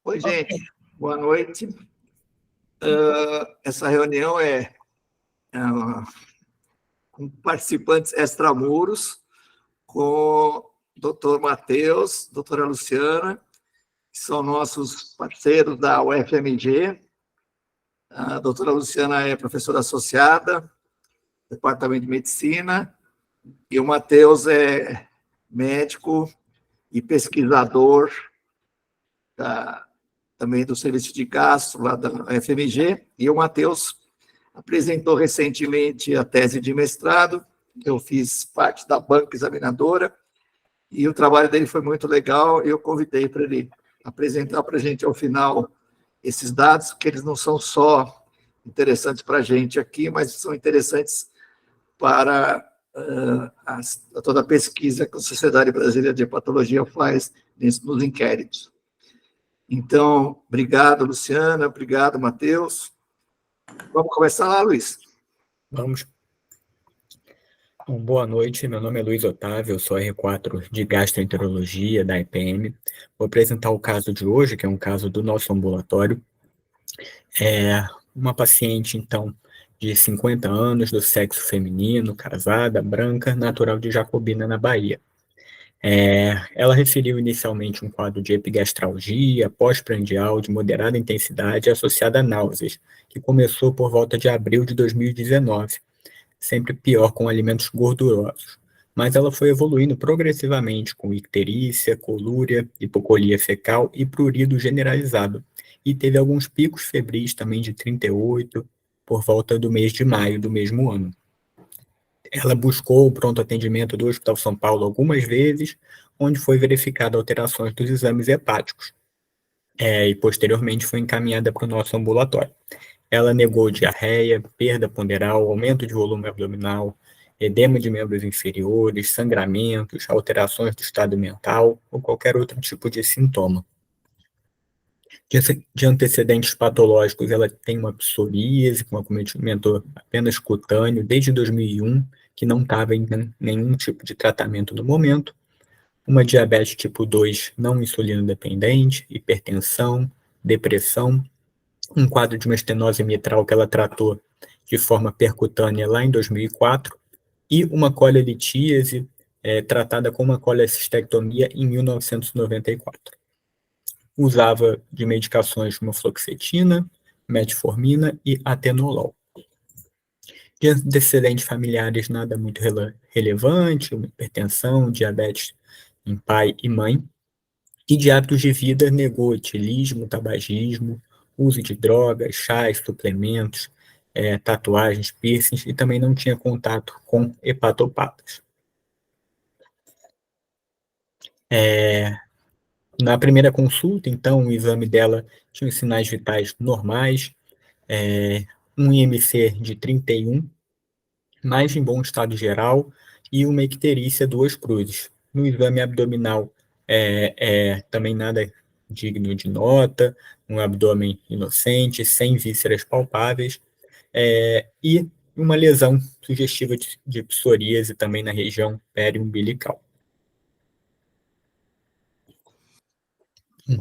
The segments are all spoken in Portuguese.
Oi, gente, boa noite. Essa reunião é com participantes extramuros, com o doutor Matheus, doutora Luciana, que são nossos parceiros da UFMG. A doutora Luciana é professora associada, Departamento de Medicina, e o Matheus é médico e pesquisador também do serviço de gastro lá da UFMG, e o Matheus apresentou recentemente a tese de mestrado. Eu fiz parte da banca examinadora e o trabalho dele foi muito legal. Eu convidei para ele apresentar para a gente ao final esses dados, que eles não são só interessantes para a gente aqui, mas são interessantes para toda a pesquisa que a Sociedade Brasileira de Hepatologia faz nos inquéritos. Então, obrigado, Luciana, obrigado, Matheus. Vamos começar lá, Luiz? Vamos. Bom, boa noite, meu nome é Luiz Otávio, eu sou R4 de Gastroenterologia da IPM. Vou apresentar o caso de hoje, que é um caso do nosso ambulatório. É uma paciente, então, de 50 anos, do sexo feminino, casada, branca, natural de Jacobina, na Bahia. Ela referiu inicialmente um quadro de epigastralgia pós-prandial de moderada intensidade associada a náuseas, que começou por volta de abril de 2019, sempre pior com alimentos gordurosos. Mas ela foi evoluindo progressivamente com icterícia, colúria, hipocolia fecal e prurido generalizado. E teve alguns picos febris também de 38, por volta do mês de maio do mesmo ano. Ela buscou o pronto atendimento do Hospital São Paulo algumas vezes, onde foi verificada alterações dos exames hepáticos. E posteriormente foi encaminhada para o nosso ambulatório. Ela negou diarreia, perda ponderal, aumento de volume abdominal, edema de membros inferiores, sangramentos, alterações do estado mental ou qualquer outro tipo de sintoma. De antecedentes patológicos, ela tem uma psoríase com acometimento apenas cutâneo desde 2001, que não estava em nenhum tipo de tratamento no momento, uma diabetes tipo 2 não insulino dependente, hipertensão, depressão, um quadro de uma estenose mitral que ela tratou de forma percutânea lá em 2004, e uma colelitíase tratada com uma colecistectomia em 1994. Usava de medicações como fluoxetina, metformina e atenolol. De antecedentes familiares, nada muito relevante, uma hipertensão, diabetes em pai e mãe. E de hábitos de vida, negou etilismo, tabagismo, uso de drogas, chás, suplementos, tatuagens, piercings, e também não tinha contato com hepatopatas. Na primeira consulta, então, o exame dela tinha os sinais vitais normais, um IMC de 31, mais em bom estado geral, e uma icterícia 2 cruzes. No exame abdominal, também nada digno de nota, um abdômen inocente, sem vísceras palpáveis, e uma lesão sugestiva de psoríase também na região periumbilical.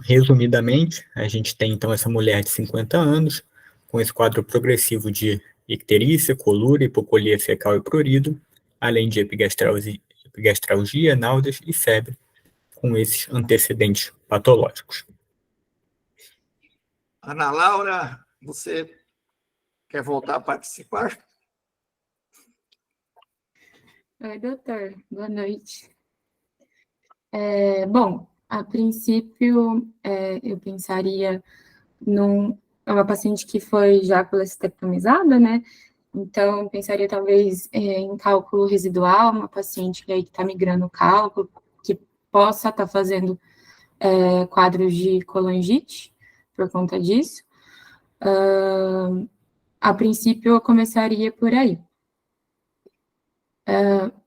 Resumidamente, a gente tem então essa mulher de 50 anos, com esse quadro progressivo de icterícia, colúria, hipocolia fecal e prurido, além de epigastralgia, náuseas e febre, com esses antecedentes patológicos. Ana Laura, você quer voltar a participar? Oi, doutor. Boa noite. Bom, a princípio, eu pensaria uma paciente que foi já colecistectomizada, né? Então, pensaria talvez em cálculo residual, uma paciente que aí está migrando o cálculo, que possa estar fazendo quadros de colangite por conta disso. A princípio, eu começaria por aí.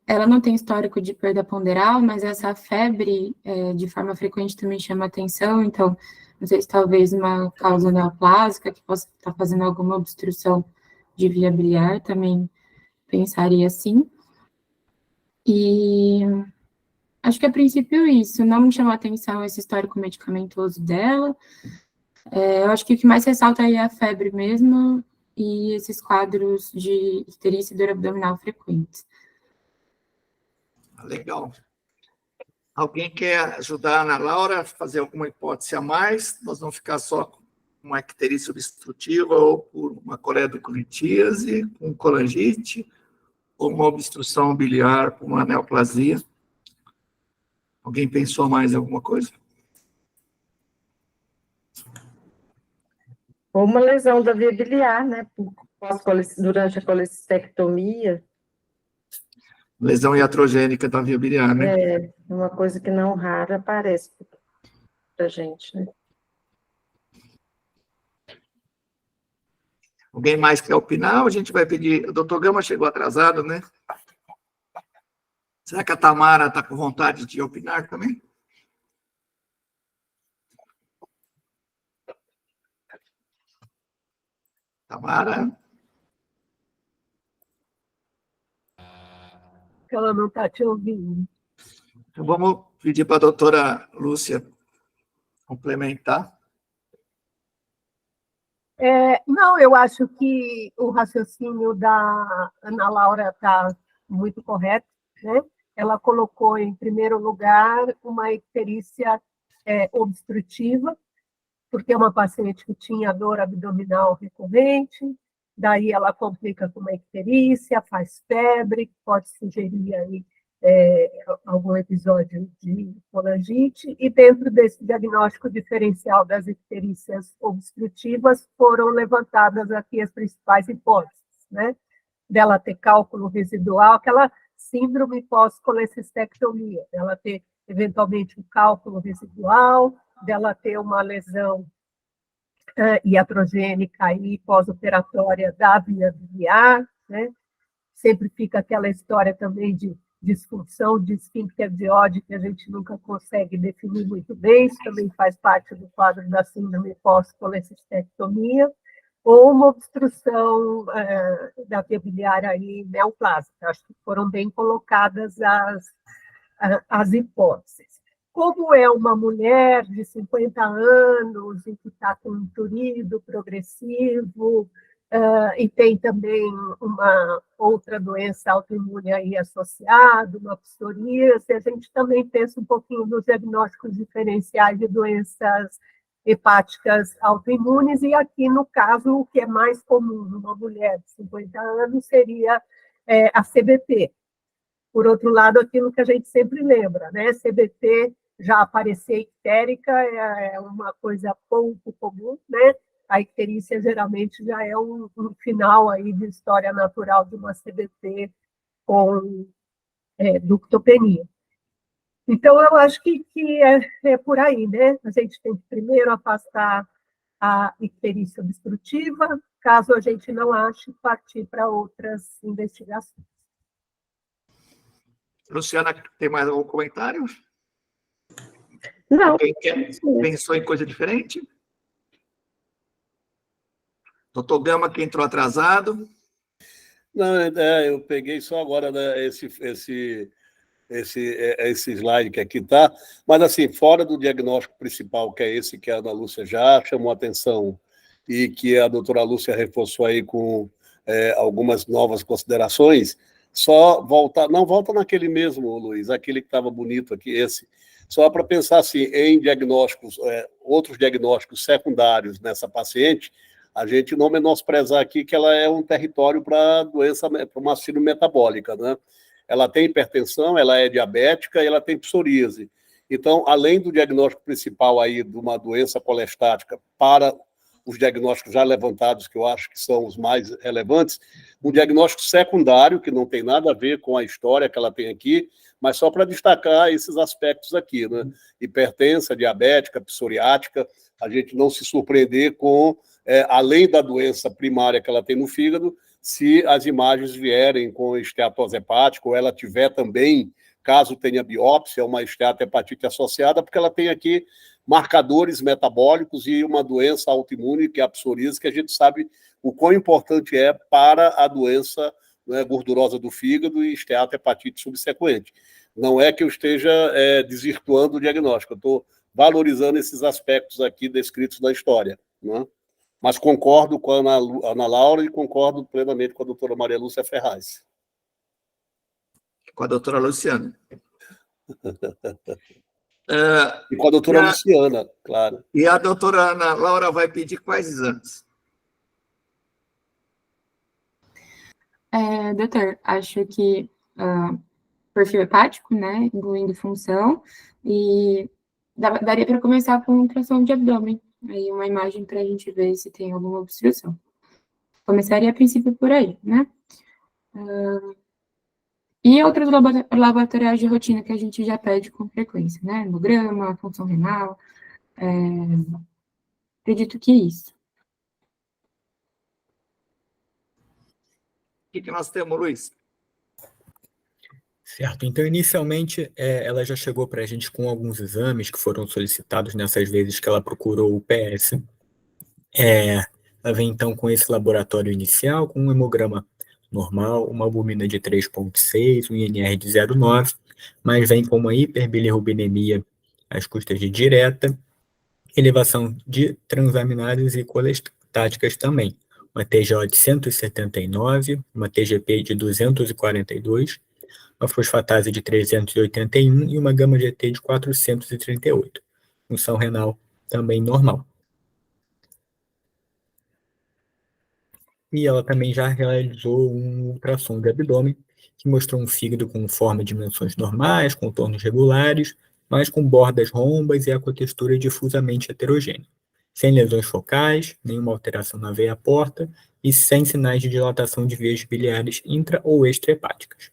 Ela não tem histórico de perda ponderal, mas essa febre, de forma frequente, também chama atenção. Então, não sei se talvez uma causa neoplásica, que possa estar fazendo alguma obstrução de via biliar, também pensaria assim. E acho que, a princípio, isso. Não me chamou atenção esse histórico medicamentoso dela. Eu acho que o que mais ressalta aí é a febre mesmo e esses quadros de icterícia e dor abdominal frequentes. Legal. Alguém quer ajudar a Ana Laura a fazer alguma hipótese a mais? Nós vamos ficar só com uma icterícia obstrutiva ou por uma coledocolitíase, com colangite, ou uma obstrução biliar por uma neoplasia. Alguém pensou mais em alguma coisa? Ou uma lesão da via biliar, né? Durante a colecistectomia. Lesão iatrogênica da via biliar, né? É uma coisa que não rara aparece para a gente, né? Alguém mais quer opinar? Ou a gente vai pedir... O doutor Gama chegou atrasado, né? Será que a Tamara está com vontade de opinar também? Tamara? Ela não está te ouvindo. Então, vamos pedir para a doutora Lúcia complementar. Não, eu acho que o raciocínio da Ana Laura está muito correto, né? Ela colocou em primeiro lugar uma icterícia obstrutiva, porque é uma paciente que tinha dor abdominal recorrente, daí ela complica com uma icterícia, faz febre, pode sugerir aí algum episódio de colangite, e dentro desse diagnóstico diferencial das icterícias obstrutivas foram levantadas aqui as principais hipóteses, né? Dela ter cálculo residual, aquela síndrome pós-colecistectomia, dela ter eventualmente um cálculo residual, dela ter uma lesão iatrogênica aí pós-operatória da via biliar, né? Sempre fica aquela história também de disfunção de esfíncter de Oddi, que a gente nunca consegue definir muito bem, isso também faz parte do quadro da síndrome pós-colecistectomia, ou uma obstrução da via biliar aí neoplásica. Acho que foram bem colocadas as hipóteses. Como é uma mulher de 50 anos e que está com um prurido progressivo, e tem também uma outra doença autoimune aí associada, uma psoríase, a gente também pensa um pouquinho nos diagnósticos diferenciais de doenças hepáticas autoimunes, e aqui, no caso, o que é mais comum numa mulher de 50 anos seria a CBT. Por outro lado, aquilo que a gente sempre lembra, né? CBT já aparecer ictérica é uma coisa pouco comum, né? A icterícia geralmente já é um final aí de história natural de uma CBT com ductopenia. Então, eu acho que é por aí, né? A gente tem que primeiro afastar a icterícia obstrutiva, caso a gente não ache, partir para outras investigações. Luciana, tem mais algum comentário? Não. Alguém pensou em coisa diferente? Doutor Gama, que entrou atrasado. Não, eu peguei só agora, né, esse slide que aqui está, mas assim, fora do diagnóstico principal, que é esse que a Ana Lúcia já chamou a atenção e que a doutora Lúcia reforçou aí com algumas novas considerações, só volta, não volta naquele mesmo, Luiz, aquele que estava bonito aqui, esse, só para pensar assim, em diagnósticos, outros diagnósticos secundários nessa paciente, a gente não menosprezar aqui que ela é um território para doença, para uma síndrome metabólica, né? Ela tem hipertensão, ela é diabética e ela tem psoríase. Então, além do diagnóstico principal aí de uma doença colestática para os diagnósticos já levantados, que eu acho que são os mais relevantes, um diagnóstico secundário, que não tem nada a ver com a história que ela tem aqui, mas só para destacar esses aspectos aqui, né? Hipertensa, diabética, psoriática, a gente não se surpreender com, além da doença primária que ela tem no fígado, se as imagens vierem com esteatose hepática, ou ela tiver também, caso tenha biópsia, uma esteatohepatite associada, porque ela tem aqui marcadores metabólicos e uma doença autoimune, que é a psoríase, que a gente sabe o quão importante é para a doença, né, gordurosa do fígado e esteatohepatite subsequente. Não é que eu esteja desvirtuando o diagnóstico, eu estou valorizando esses aspectos aqui descritos da história, né? Mas concordo com a Ana Laura e concordo plenamente com a doutora Maria Lúcia Ferraz. Com a doutora Luciana. E com a doutora Luciana, claro. E a doutora Ana Laura vai pedir quais exames? Doutor, acho que perfil hepático, né, incluindo função, e daria para começar com ultrassom de abdômen, aí uma imagem para a gente ver se tem alguma obstrução. Começaria a princípio por aí, né? E outros laboratoriais de rotina que a gente já pede com frequência, né? Hemograma, função renal, acredito que isso. O que nós temos, Luiz? Certo, então inicialmente ela já chegou para a gente com alguns exames que foram solicitados nessas vezes que ela procurou o PS. Ela vem então com esse laboratório inicial, com um hemograma normal, uma albumina de 3,6, um INR de 0,9, mas vem com uma hiperbilirrubinemia às custas de direta, elevação de transaminases e colestáticas também, uma TGO de 179, uma TGP de 242, uma fosfatase de 381 e uma gama-GT de 438. Função renal também normal. E ela também já realizou um ultrassom de abdômen, que mostrou um fígado com forma e dimensões normais, contornos regulares, mas com bordas rombas e aquotextura difusamente heterogênea, sem lesões focais, nenhuma alteração na veia porta e sem sinais de dilatação de vias biliares intra- ou extrahepáticas.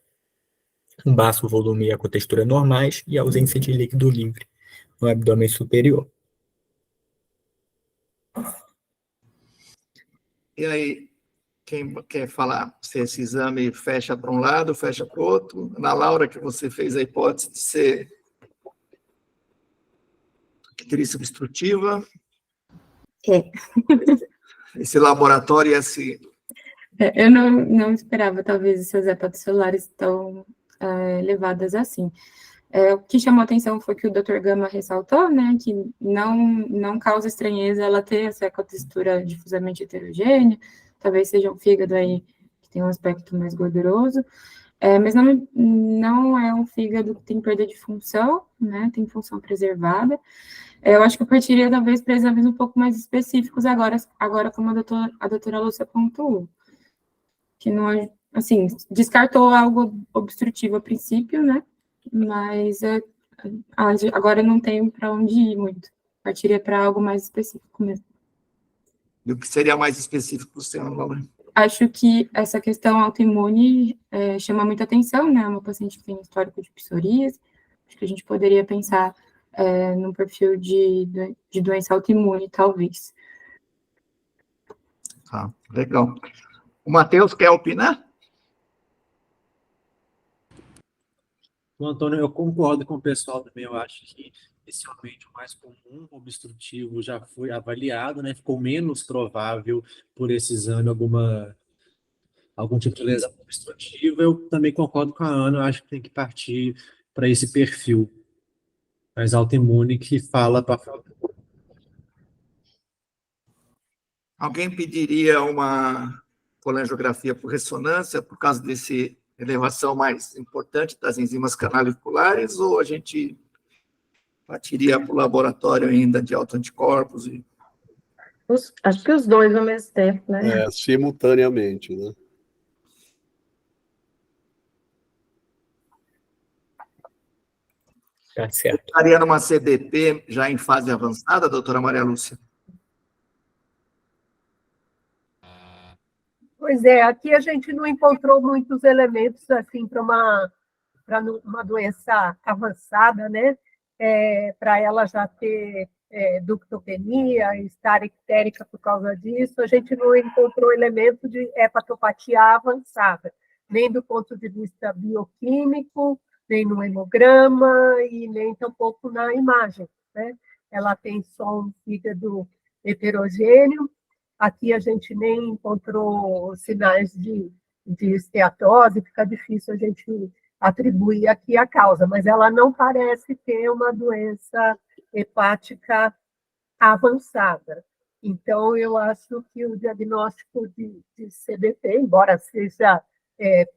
Um baixo volume e aquotextura normais e ausência de líquido livre no abdômen superior. E aí, quem quer falar se esse exame fecha para um lado, fecha para o outro? Ana Laura, que você fez a hipótese de ser icterícia obstrutiva. Esse laboratório, Eu não esperava, talvez, essas hepatocelulares tão elevadas assim. O que chamou atenção foi que o Dr. Gama ressaltou, né, que não causa estranheza ela ter essa ecotextura difusamente heterogênea, talvez seja um fígado aí que tem um aspecto mais gorduroso, mas não é um fígado que tem perda de função, né, tem função preservada. Eu acho que eu partiria, talvez, para exames um pouco mais específicos agora como a doutora Lúcia pontuou, que não é, assim, descartou algo obstrutivo a princípio, né, mas agora não tenho para onde ir muito. Partiria para algo mais específico mesmo. do que seria mais específico para o senhor, Laura? Acho que essa questão autoimune chama muita atenção, né? Uma paciente que tem histórico de psoríase. Acho que a gente poderia pensar num perfil de doença autoimune, talvez. Tá, legal. O Matheus quer opinar? O Antônio, eu concordo com o pessoal também. Eu acho que inicialmente o mais comum obstrutivo já foi avaliado, né? Ficou menos provável por esse exame algum tipo de lesão obstrutiva. Eu também concordo com a Ana. Eu acho que tem que partir para esse perfil mais autoimune que fala para. Alguém pediria uma colangiografia por ressonância por causa desse elevação mais importante das enzimas canaliculares, ou a gente partiria para o laboratório ainda de autoanticorpos? Acho que os dois ao mesmo tempo, né? Simultaneamente, né? Tá certo. Estaria numa CDP já em fase avançada, doutora Maria Lúcia? Pois é, aqui a gente não encontrou muitos elementos assim para uma doença avançada, né? Para ela já ter ductopenia, estar ictérica por causa disso, a gente não encontrou elemento de hepatopatia avançada, nem do ponto de vista bioquímico, nem no hemograma e nem tampouco na imagem, né? Ela tem só um fígado heterogêneo. Aqui a gente nem encontrou sinais de esteatose, fica difícil a gente atribuir aqui a causa, mas ela não parece ter uma doença hepática avançada. Então, eu acho que o diagnóstico de CBP, embora seja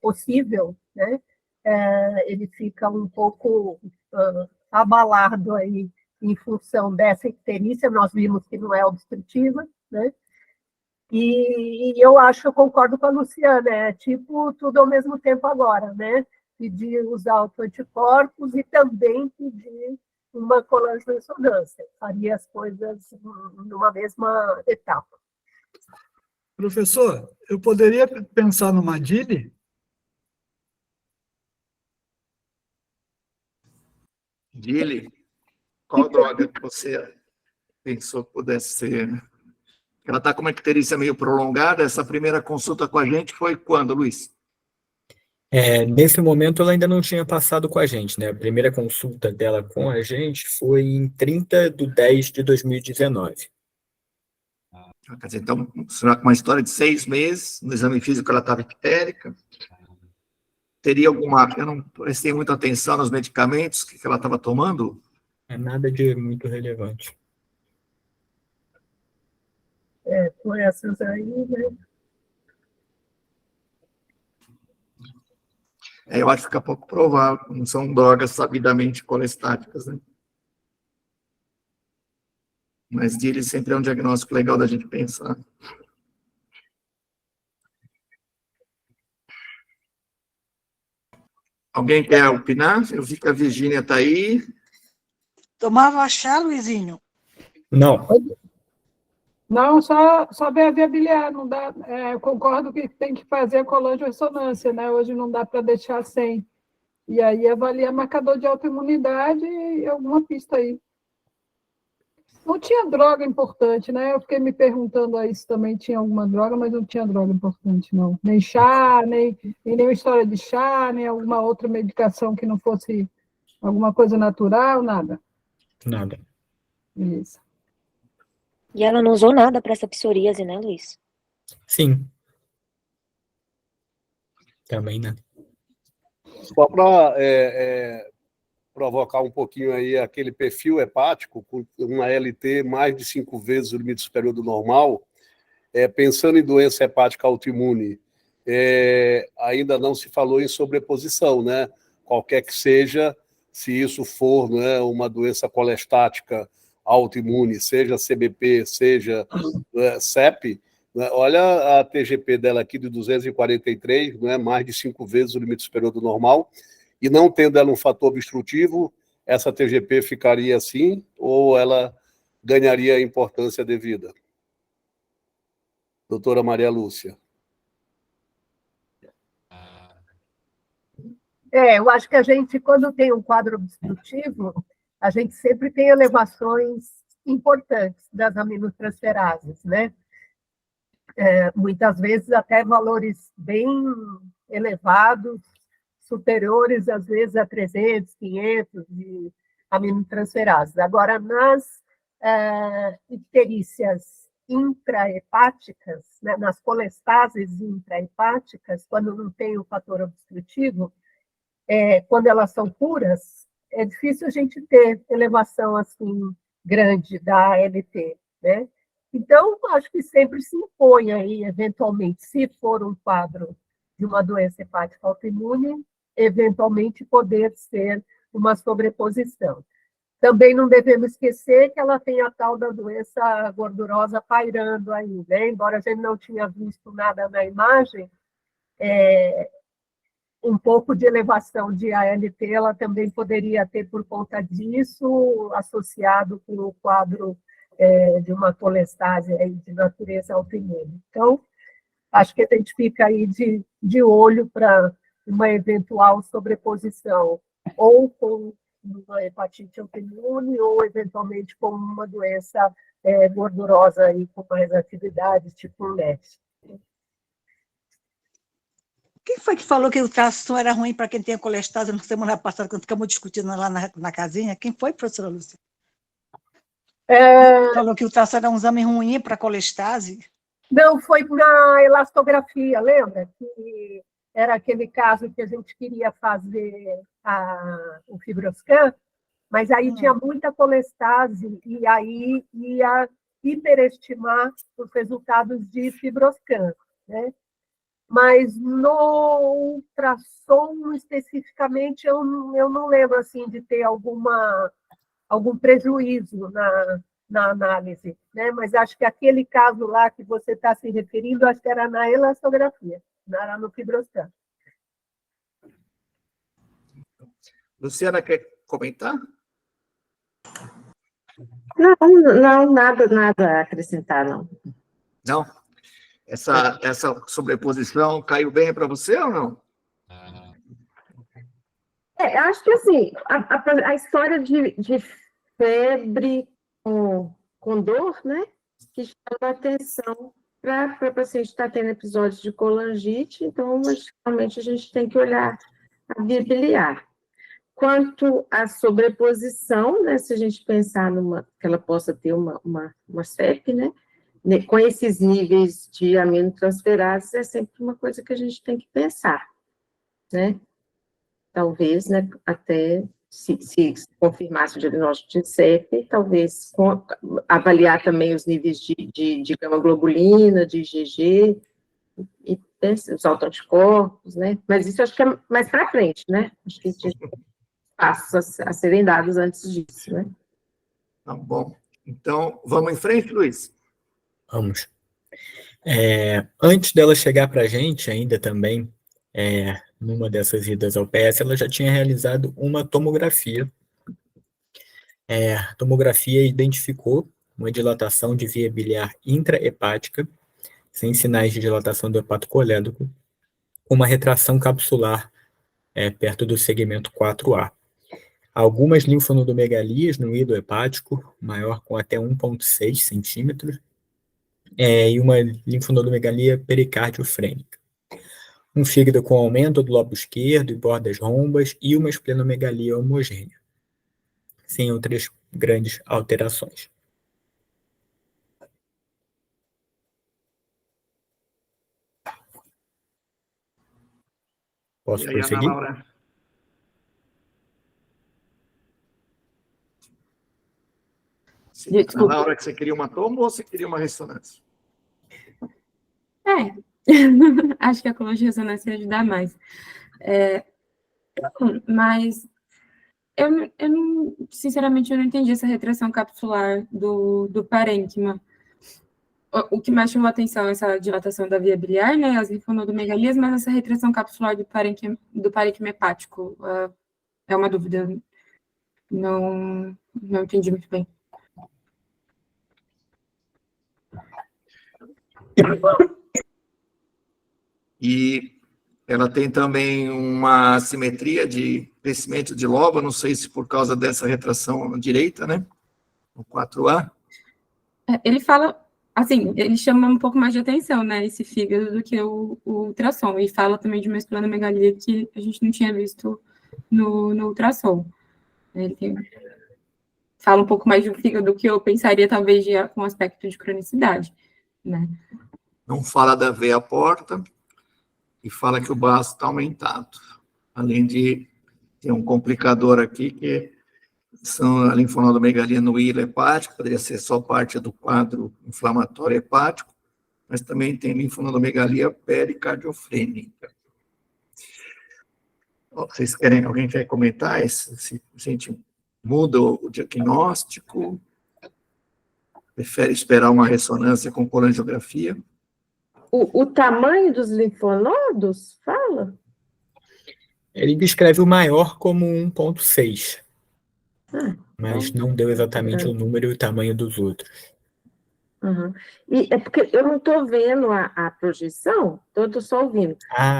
possível, né, ele fica um pouco abalado aí em função dessa icterícia. Nós vimos que não é obstrutiva, né? E eu acho, eu concordo com a Luciana, é tipo tudo ao mesmo tempo agora, né? Pedir os autoanticorpos e também pedir uma colangio-ressonância. Faria as coisas numa mesma etapa. Professor, eu poderia pensar numa DILI? Dile, qual droga que você pensou que pudesse ser? Ela está com uma icterícia meio prolongada. Essa primeira consulta com a gente foi quando, Luiz? Nesse momento, ela ainda não tinha passado com a gente, né? A primeira consulta dela com a gente foi em 30/10/2019. Quer dizer, então, uma história de 6 meses, no exame físico ela estava ictérica. Teria alguma... Eu não prestei muita atenção nos medicamentos que ela estava tomando. É nada de muito relevante. Por essas aí, né? Eu acho que fica pouco provável, não são drogas sabidamente colestáticas, né? Mas DILI sempre é um diagnóstico legal da gente pensar. Alguém quer opinar? Eu vi que a Virgínia está aí. Tomava chá, Luizinho? Não, Não, só ver a via biliar, não dá. Eu concordo que tem que fazer a colangio-ressonância, né? Hoje não dá para deixar sem. E aí avalia marcador de autoimunidade e alguma pista aí. Não tinha droga importante, né? Eu fiquei me perguntando aí se também tinha alguma droga, mas não tinha droga importante, não. Nem chá, nem nenhuma história de chá, nem alguma outra medicação que não fosse alguma coisa natural, nada. nada. Isso. E ela não usou nada para essa psoríase, né, Luiz? Sim. Também, né? Só para provocar um pouquinho aí aquele perfil hepático, com uma LT mais de 5 vezes o limite superior do normal, pensando em doença hepática autoimune, ainda não se falou em sobreposição, né? Qualquer que seja, se isso for, né, uma doença colestática autoimune, seja CBP, seja CEP, né? Olha a TGP dela aqui de 243, né, mais de 5 vezes o limite superior do normal, e não tendo ela um fator obstrutivo, essa TGP ficaria assim, ou ela ganharia a importância devida? Doutora Maria Lúcia. Eu acho que a gente, quando tem um quadro obstrutivo, a gente sempre tem elevações importantes das aminotransferases, né? Muitas vezes até valores bem elevados, superiores, às vezes, a 300, 500 de aminotransferases. Agora, nas icterícias intrahepáticas, né, nas colestases intrahepáticas, quando não tem o fator obstrutivo, quando elas são puras, é difícil a gente ter elevação assim grande da ALT, né? Então, acho que sempre se impõe aí, eventualmente, se for um quadro de uma doença hepática autoimune, eventualmente poder ser uma sobreposição. Também não devemos esquecer que ela tem a tal da doença gordurosa pairando aí, né? Embora a gente não tinha visto nada na imagem, um pouco de elevação de ALT ela também poderia ter por conta disso, associado com o quadro de uma colestase aí de natureza autoimune. Então, acho que a gente fica aí de olho para uma eventual sobreposição, ou com uma hepatite autoimune, ou eventualmente com uma doença gordurosa aí, com mais atividade, tipo um NET. Quem foi que falou que o traço era ruim para quem tem colestase na semana passada, quando ficamos discutindo lá na casinha? Quem foi, professora Lúcia? Falou que o traço era um exame ruim para colestase? Não, foi na elastografia, lembra? Que era aquele caso que a gente queria fazer o fibroscan, Mas aí tinha muita colestase, e aí ia hiperestimar os resultados de fibroscan, né? Mas no ultrassom, especificamente, eu não lembro assim, de ter algum prejuízo na análise, né? Mas acho que aquele caso lá que você está se referindo, acho que era na elastografia, não era no fibroscan. Luciana, quer comentar? Não, nada a acrescentar, não. Não? Essa sobreposição caiu bem para você ou não? Acho que assim, a história de febre com dor, né? Que chama atenção para o paciente estar tendo episódios de colangite, então, realmente, a gente tem que olhar a via biliar. Quanto à sobreposição, né, se a gente pensar que ela possa ter uma CEP, né, com esses níveis de aminotransferases, é sempre uma coisa que a gente tem que pensar, né? Talvez, né, até se confirmasse o diagnóstico de CEP, talvez avaliar também os níveis de gama-globulina, de IgG, e os autoanticorpos, né? Mas isso acho que é mais para frente, né? Acho que passos a serem dados antes disso, né? Tá bom. Então, vamos em frente, Luiz? Vamos. Antes dela chegar para a gente, ainda também, numa dessas idas ao PS, ela já tinha realizado uma tomografia. A tomografia identificou uma dilatação de via biliar intrahepática, sem sinais de dilatação do hepatocolédoco, com uma retração capsular perto do segmento 4A. Algumas linfonodomegalias no ídolo hepático, maior com até 1,6 centímetros, e uma linfonodomegalia pericardiofrênica. Um fígado com aumento do lobo esquerdo e bordas rombas e uma esplenomegalia homogênea, sem outras grandes alterações. Posso prosseguir? Ana Laura? Ana Laura, que você queria uma tomo ou você queria uma ressonância? Acho que a coluna de ressonância ia ajudar mais. Mas eu não, sinceramente, eu não entendi essa retração capsular do parênquima. O que mais chamou a atenção é essa dilatação da via biliar, né, as linfonodomegalias, mas essa retração capsular do parênquima hepático é uma dúvida. Não entendi muito bem. E ela tem também uma assimetria de crescimento de lobo, não sei se por causa dessa retração na direita, né? No 4A. Ele fala, assim, ele chama um pouco mais de atenção, né, esse fígado do que o ultrassom, e fala também de uma esplenomegalia que a gente não tinha visto no ultrassom. Ele fala um pouco mais de um fígado do que eu pensaria, talvez, com aspecto de cronicidade, né? Não fala da veia porta e fala que o baço está aumentado. Além de ter um complicador aqui, que são a linfonodomegalia no hilo hepático, poderia ser só parte do quadro inflamatório hepático, mas também tem linfonodomegalia pericardiofrênica. Vocês querem, alguém quer comentar se a gente muda o diagnóstico? Prefere esperar uma ressonância com colangiografia? O tamanho dos linfonodos, fala? Ele descreve o maior como 1,6, mas não deu exatamente o número e o tamanho dos outros. Uhum. E é porque eu não estou vendo a projeção, estou só ouvindo.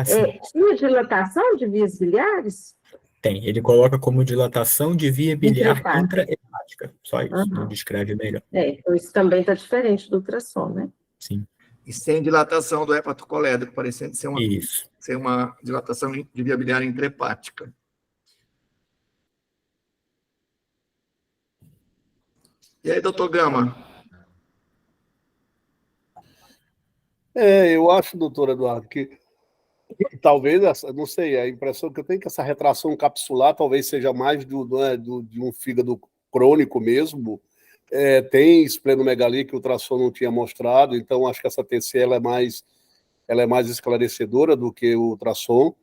Sim. Tinha dilatação de vias biliares? Tem, ele coloca como dilatação de via biliar intrahepática, só isso, não descreve melhor. Então isso também está diferente do ultrassom, né? Sim. E sem dilatação do hepatocolédrico, parecendo ser uma dilatação de via biliar intrahepática. E aí, doutor Gama? Eu acho, doutor Eduardo, que Talvez, não sei, a impressão que eu tenho é que essa retração capsular talvez seja mais de um fígado crônico mesmo. Tem esplenomegalia que o ultrassom não tinha mostrado, então acho que essa TC ela é mais esclarecedora do que o ultrassom,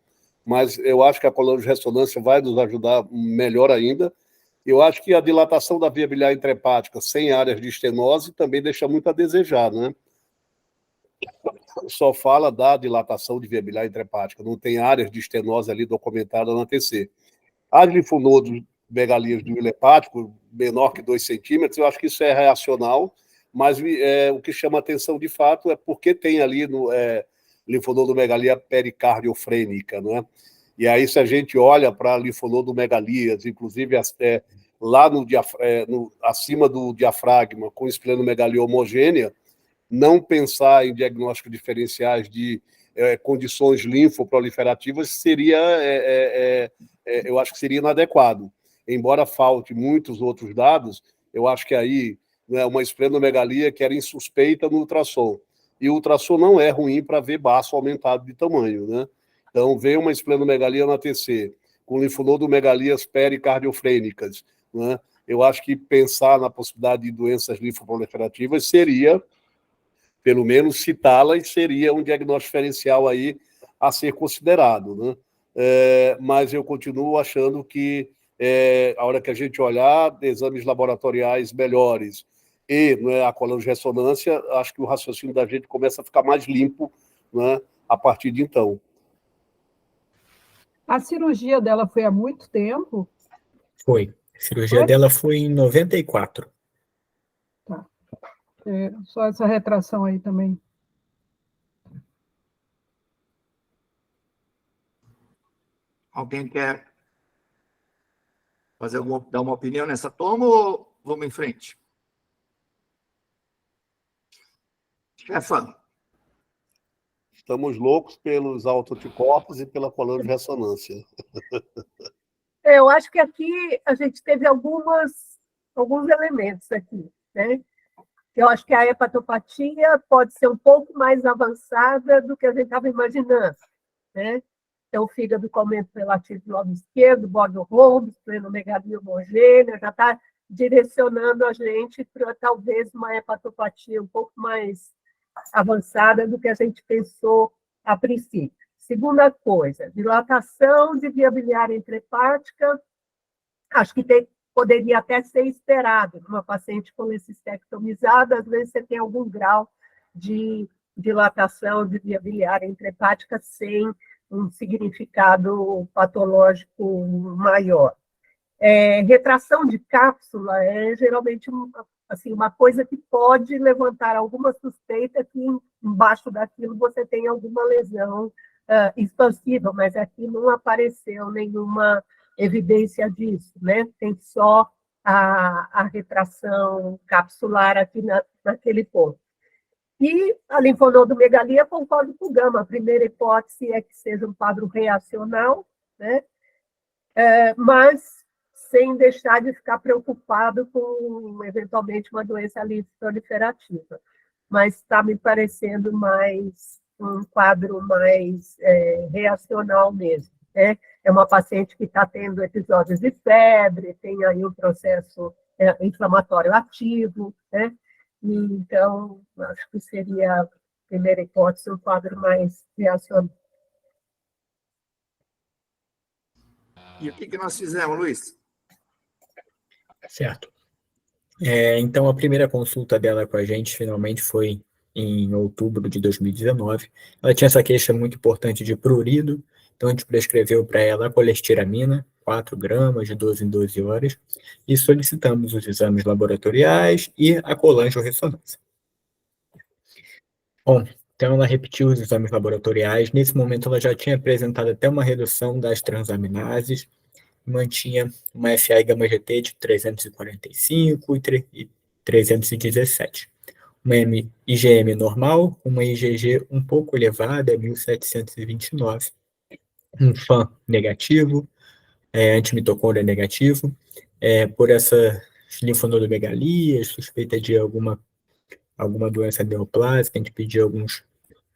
mas eu acho que a coluna de ressonância vai nos ajudar melhor ainda. Eu acho que a dilatação da via biliar intrahepática sem áreas de estenose também deixa muito a desejar, né? Só fala da dilatação de via biliar intrahepática, não tem áreas de estenose ali documentadas na TC. As linfonodos megalias do hilo hepático, menor que 2 centímetros, eu acho que isso é reacional, mas o que chama atenção de fato é porque tem ali no linfonodomegalia pericardiofrênica, né? E aí, se a gente olha para linfonodomegalias, inclusive lá acima do diafragma, com esplenomegalia homogênea, não pensar em diagnósticos diferenciais de condições linfoproliferativas seria, eu acho que seria inadequado. Embora falte muitos outros dados, eu acho que aí, né, uma esplenomegalia que era insuspeita no ultrassom. E o ultrassom não é ruim para ver baço aumentado de tamanho, né? Então, ver uma esplenomegalia na TC, com linfonodomegalias pericardiofrênicas, né? Eu acho que pensar na possibilidade de doenças linfoproliferativas seria, pelo menos citá-las, seria um diagnóstico diferencial aí a ser considerado, né? Mas eu continuo achando que a hora que a gente olhar exames laboratoriais melhores e, né, a coluna de ressonância, acho que o raciocínio da gente começa a ficar mais limpo, né, a partir de então. A cirurgia dela foi há muito tempo? Foi. A cirurgia dela foi em 94. Tá. Só essa retração aí também. Alguém quer dar uma opinião nessa toma ou vamos em frente? Stefan. Estamos loucos pelos autoanticorpos e pela coluna de ressonância. Eu acho que aqui a gente teve alguns elementos aqui, né? Eu acho que a hepatopatia pode ser um pouco mais avançada do que a gente estava imaginando, né? Então, o fígado com aumento relativo do lado esquerdo, bordo rombo, esplenomegalia homogênea, já está direcionando a gente para talvez uma hepatopatia um pouco mais avançada do que a gente pensou a princípio. Segunda coisa, dilatação de via biliar intrahepática, acho que poderia até ser esperado numa paciente colecistectomizada, às vezes você tem algum grau de dilatação de via biliar intrahepática sem um significado patológico maior. Retração de cápsula é geralmente uma coisa que pode levantar alguma suspeita que embaixo daquilo você tem alguma lesão expansiva, mas aqui não apareceu nenhuma evidência disso, né? Tem só a retração capsular aqui naquele ponto. E a linfonodomegalia, concordo com o Gama, a primeira hipótese é que seja um quadro reacional, né? Mas sem deixar de ficar preocupado com, eventualmente, uma doença linfoproliferativa. Mas está me parecendo mais um quadro mais reacional mesmo, né? É uma paciente que está tendo episódios de febre, tem aí um processo inflamatório ativo, né? E, então, acho que seria a primeira hipótese um quadro mais reacional. E o que nós fizemos, Luiz? Certo. Então, a primeira consulta dela com a gente finalmente foi em outubro de 2019. Ela tinha essa queixa muito importante de prurido, então a gente prescreveu para ela a colestiramina, 4 gramas de 12 em 12 horas, e solicitamos os exames laboratoriais e a colangiorressonância. Bom, então ela repetiu os exames laboratoriais. Nesse momento ela já tinha apresentado até uma redução das transaminases, mantinha uma FA e gama-GT de 345 e 317. Uma IgM normal, uma IgG um pouco elevada, 1729. Um FAN negativo, antimitocôndria negativo. Por essas linfonodogalias, suspeita de alguma doença neoplásica, a gente pediu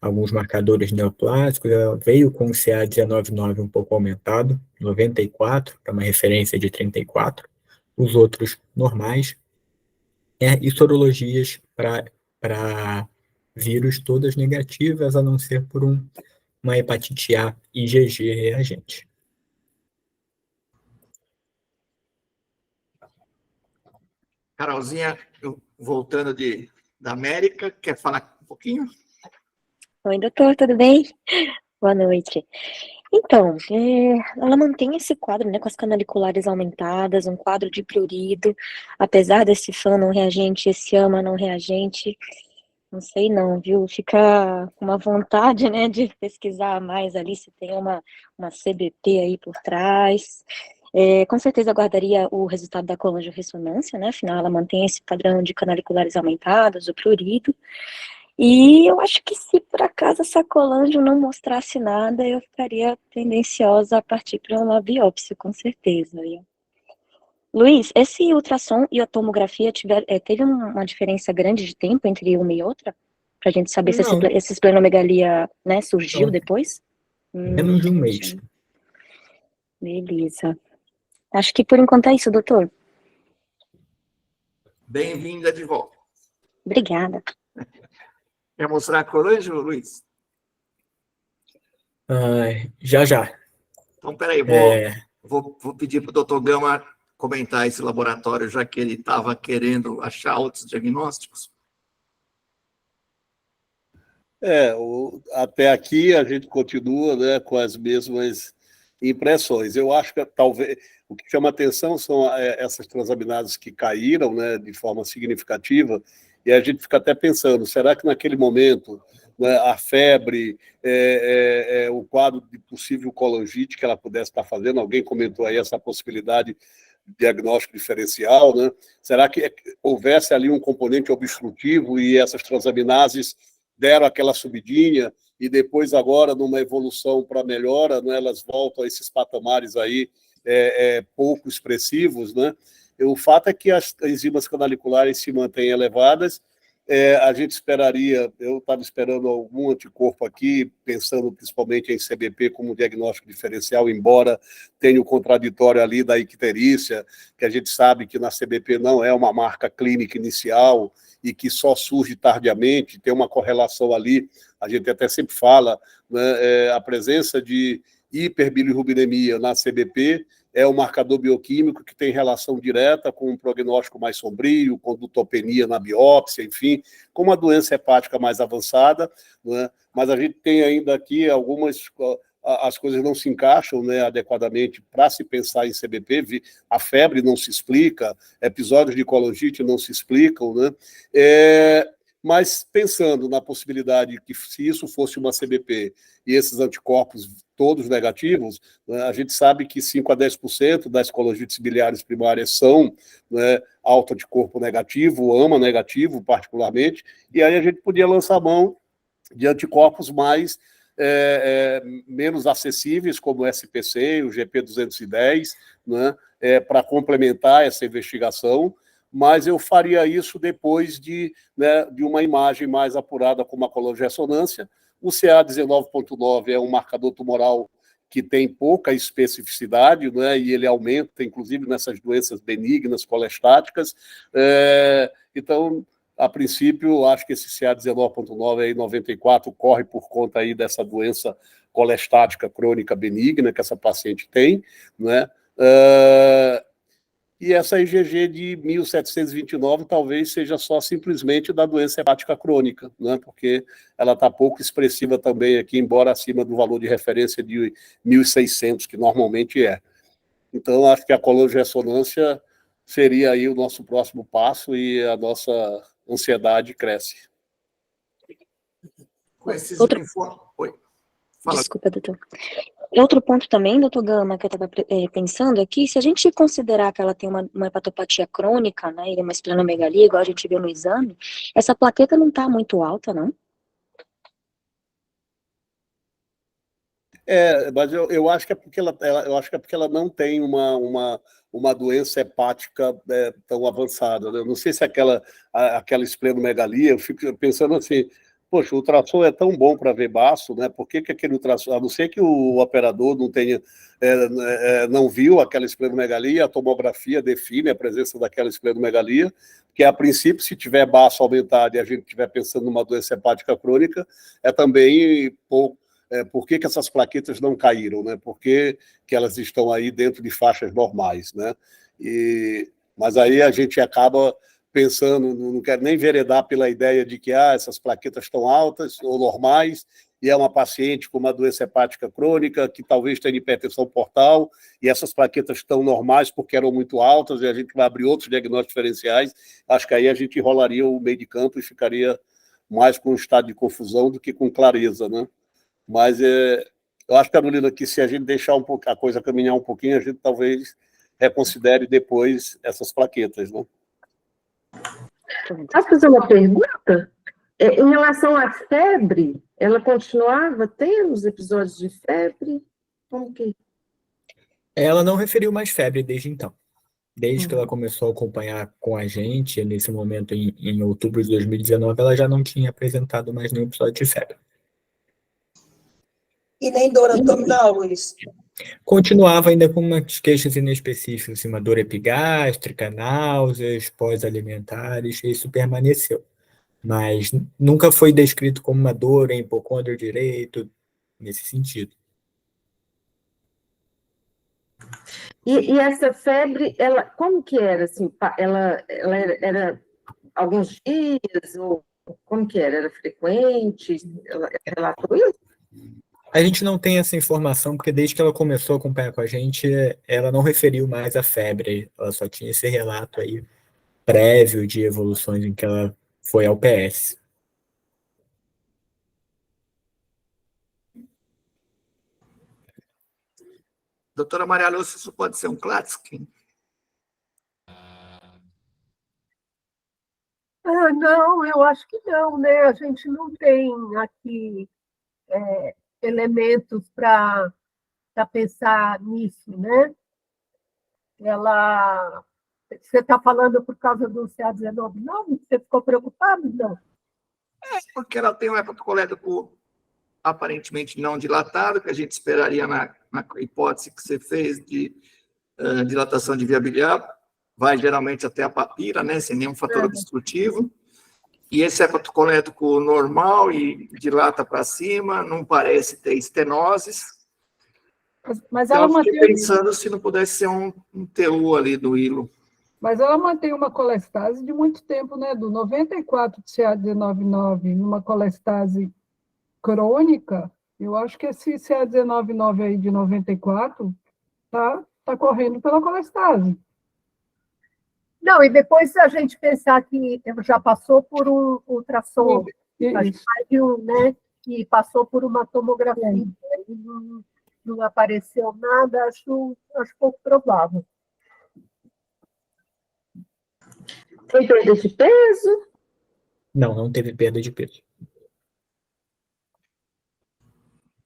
alguns marcadores neoplásicos, ela veio com o CA19-9 um pouco aumentado, 94, para uma referência de 34, os outros normais, e sorologias para vírus todas negativas, a não ser por uma hepatite A IgG reagente. Carolzinha, voltando da América, quer falar um pouquinho? Oi, doutor, tudo bem? Boa noite. Então, ela mantém esse quadro, né, com as canaliculares aumentadas, um quadro de prurido, apesar desse FAN não reagente, esse AMA não reagente, não sei não, viu? Fica com uma vontade, né, de pesquisar mais ali se tem uma CBP aí por trás. Com certeza aguardaria o resultado da colangio-ressonância, né? Afinal, ela mantém esse padrão de canaliculares aumentados, o prurido. E eu acho que se por acaso essa colangio não mostrasse nada, eu ficaria tendenciosa a partir para uma biópsia, com certeza. Luiz, esse ultrassom e a tomografia teve uma diferença grande de tempo entre uma e outra? Para a gente saber se essa esplenomegalia, né, surgiu depois? Menos de um mês. Beleza. Acho que por enquanto é isso, doutor. Bem-vinda de volta. Obrigada. Quer mostrar a colangio, Luiz? Já. Então, peraí, vou pedir para o doutor Gama comentar esse laboratório, já que ele estava querendo achar outros diagnósticos. Até aqui a gente continua, né, com as mesmas impressões. Eu acho que talvez o que chama atenção são essas transaminases que caíram, né, de forma significativa, e a gente fica até pensando, será que naquele momento, né, a febre, o quadro de possível colangite que ela pudesse estar fazendo, alguém comentou aí essa possibilidade de diagnóstico diferencial, né? Será que houvesse ali um componente obstrutivo e essas transaminases deram aquela subidinha e depois agora, numa evolução para melhora, né, elas voltam a esses patamares aí pouco expressivos, né? O fato é que as enzimas canaliculares se mantêm elevadas. A gente esperaria, eu estava esperando algum anticorpo aqui, pensando principalmente em CBP como diagnóstico diferencial, embora tenha o contraditório ali da icterícia, que a gente sabe que na CBP não é uma marca clínica inicial e que só surge tardiamente, tem uma correlação ali, a gente até sempre fala, né, a presença de hiperbilirrubinemia na CBP é um marcador bioquímico que tem relação direta com um prognóstico mais sombrio, condutopenia na biópsia, enfim, com uma doença hepática mais avançada, né? Mas a gente tem ainda aqui as coisas não se encaixam, né, adequadamente para se pensar em CBP, a febre não se explica, episódios de colangite não se explicam, né? Mas pensando na possibilidade que se isso fosse uma CBP e esses anticorpos todos negativos, né, a gente sabe que 5 a 10% das colangites biliares primárias são, né, autoanticorpo negativo, AMA negativo particularmente, e aí a gente podia lançar mão de anticorpos mais menos acessíveis, como o SPC, o GP210, né, para complementar essa investigação, mas eu faria isso depois de uma imagem mais apurada como a colangio-ressonância. O CA19.9 é um marcador tumoral que tem pouca especificidade, né, e ele aumenta, inclusive, nessas doenças benignas colestáticas. Então, a princípio, acho que esse CA19.9 aí, 94 corre por conta aí dessa doença colestática crônica benigna que essa paciente tem, né? E essa IgG de 1729 talvez seja só simplesmente da doença hepática crônica, né? Porque ela está pouco expressiva também aqui, embora acima do valor de referência de 1.600, que normalmente é. Então, acho que a colangio-ressonância seria aí o nosso próximo passo e a nossa ansiedade cresce. Com esses Desculpa, doutor. Outro ponto também, doutor Gama, que eu estava pensando aqui, se a gente considerar que ela tem uma hepatopatia crônica, né, e uma esplenomegalia, igual a gente viu no exame, essa plaqueta não está muito alta, não? Mas eu acho que é porque ela não tem uma doença hepática tão avançada, né? Eu não sei se aquela esplenomegalia, eu fico pensando assim, poxa, o ultrassom é tão bom para ver baço, né? Por que aquele ultrassom, a não ser que o operador não tenha, não viu aquela esplenomegalia, a tomografia define a presença daquela esplenomegalia, que a princípio, se tiver baço aumentado e a gente estiver pensando numa doença hepática crônica, é também por que essas plaquetas não caíram, né? Por que elas estão aí dentro de faixas normais, né? Mas aí a gente acaba pensando, não quero nem enveredar pela ideia de que essas plaquetas estão altas ou normais, e é uma paciente com uma doença hepática crônica, que talvez tenha hipertensão portal, e essas plaquetas estão normais porque eram muito altas, e a gente vai abrir outros diagnósticos diferenciais. Acho que aí a gente enrolaria o meio de campo e ficaria mais com um estado de confusão do que com clareza, né? Mas eu acho, Carolina, que se a gente deixar a coisa caminhar um pouquinho, a gente talvez reconsidere depois essas plaquetas, né? Posso fazer uma pergunta? Em relação à febre, ela continuava tendo os episódios de febre? Como que? Ela não referiu mais febre desde então. Desde que ela começou a acompanhar com a gente, nesse momento, em outubro de 2019, ela já não tinha apresentado mais nenhum episódio de febre. E nem dor abdominal, Luiz? Continuava ainda com umas queixas inespecíficas, assim, uma dor epigástrica, náuseas, pós-alimentares, isso permaneceu. Mas nunca foi descrito como uma dor em hipocôndrio direito, nesse sentido. E essa febre, ela, como que era? Assim, ela era alguns dias? Ou como que era? Era frequente? Ela relatou isso? A gente não tem essa informação, porque desde que ela começou a acompanhar com a gente, ela não referiu mais a febre, ela só tinha esse relato aí prévio de evoluções em que ela foi ao PS. Doutora Maria Lúcia, isso pode ser um Klatskin? Não, eu acho que não, né? A gente não tem aqui elementos para pensar nisso, né? Você está falando por causa do CA19? Não? Você ficou preocupado? Não. Porque ela tem um hepatocolético aparentemente não dilatado, que a gente esperaria na hipótese que você fez de dilatação de via biliar, vai geralmente até a papila, né, sem nenhum fator obstrutivo, e esse hepatocolético normal e dilata para cima, não parece ter estenoses. Mas Então, ela eu fiquei mantém, pensando se não pudesse ser um TU ali do hilo. mas ela mantém uma colestase de muito tempo, né? Do 94 de CA199 numa colestase crônica, eu acho que esse CA199 aí de 94 tá correndo pela colestase. Não, e depois se a gente pensar que já passou por um ultrassom, né, e passou por uma tomografia, e não apareceu nada, acho pouco provável. Tem perda de peso? Não teve perda de peso.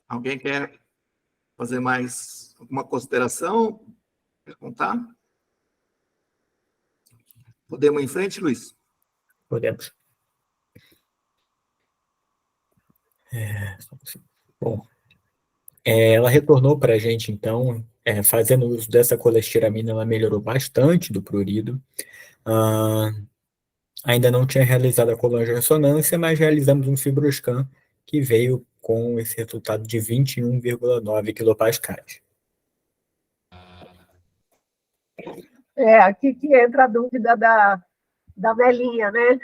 Alguém quer fazer mais alguma consideração? Perguntar? Podemos ir em frente, Luiz? Podemos. Bom, ela retornou para a gente, então, fazendo uso dessa colestiramina, ela melhorou bastante do prurido. Ainda não tinha realizado a colangirressonância, mas realizamos um fibroscan que veio com esse resultado de 21,9 quilopascais. Aqui que entra a dúvida da Melinha, né?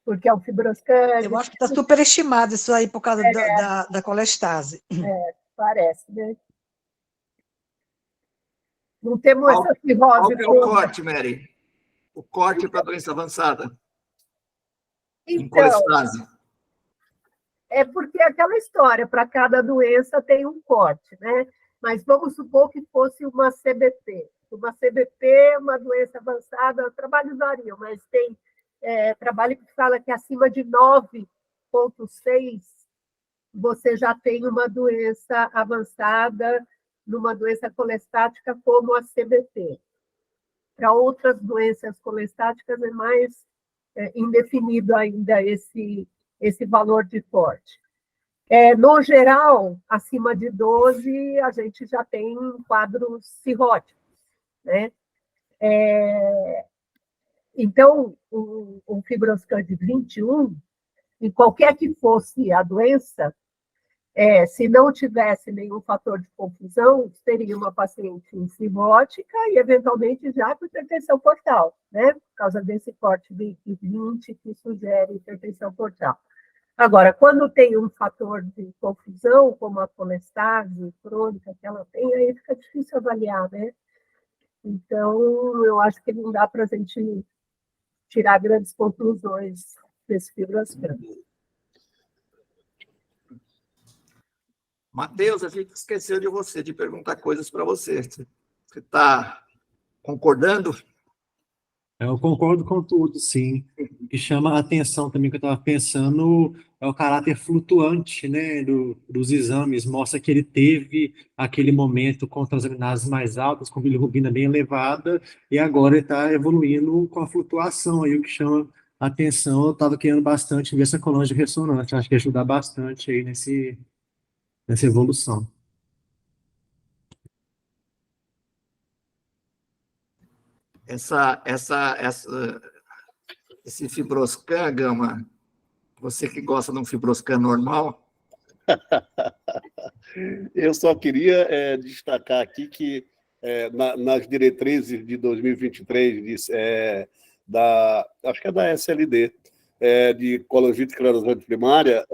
Porque é o fibroscan. Eu acho que está superestimado isso aí por causa da colestase. Parece, né? Não temos essa cirrose. Qual que é o corte, Mary? O corte para doença avançada? Em colestase. É porque aquela história, para cada doença tem um corte, né? Mas vamos supor que fosse uma CBP. Uma CBP, uma doença avançada, trabalhos variam, mas tem trabalho que fala que acima de 9,6 você já tem uma doença avançada, numa doença colestática como a CBP. Para outras doenças colestáticas é mais indefinido ainda esse valor de corte. No geral, acima de 12, a gente já tem quadros cirróticos, né? Então, um FibroScan de 21, e qualquer que fosse a doença, se não tivesse nenhum fator de confusão, seria uma paciente cirrótica e, eventualmente, já com hipertensão portal, né? Por causa desse corte de 20 que sugere hipertensão portal. Agora, quando tem um fator de confusão, como a colestase crônica que ela tem, aí fica difícil avaliar, né? Então, eu acho que não dá para a gente tirar grandes conclusões desse FibroScan. Matheus, a gente esqueceu de você, de perguntar coisas para você. Você está concordando? Eu concordo com tudo, sim. O que chama a atenção também, que eu estava pensando, é o caráter flutuante, né, dos exames. Mostra que ele teve aquele momento com transaminases mais altas, com bilirrubina bem elevada, e agora ele está evoluindo com a flutuação. Aí o que chama a atenção, eu estava querendo bastante ver essa coluna de ressonância. Acho que ia ajudar bastante aí nessa evolução. Esse FibroScan, Gama, você que gosta de um FibroScan normal? Eu só queria destacar aqui que nas diretrizes de 2023, acho que é da SLD, de colangite craniosa primária,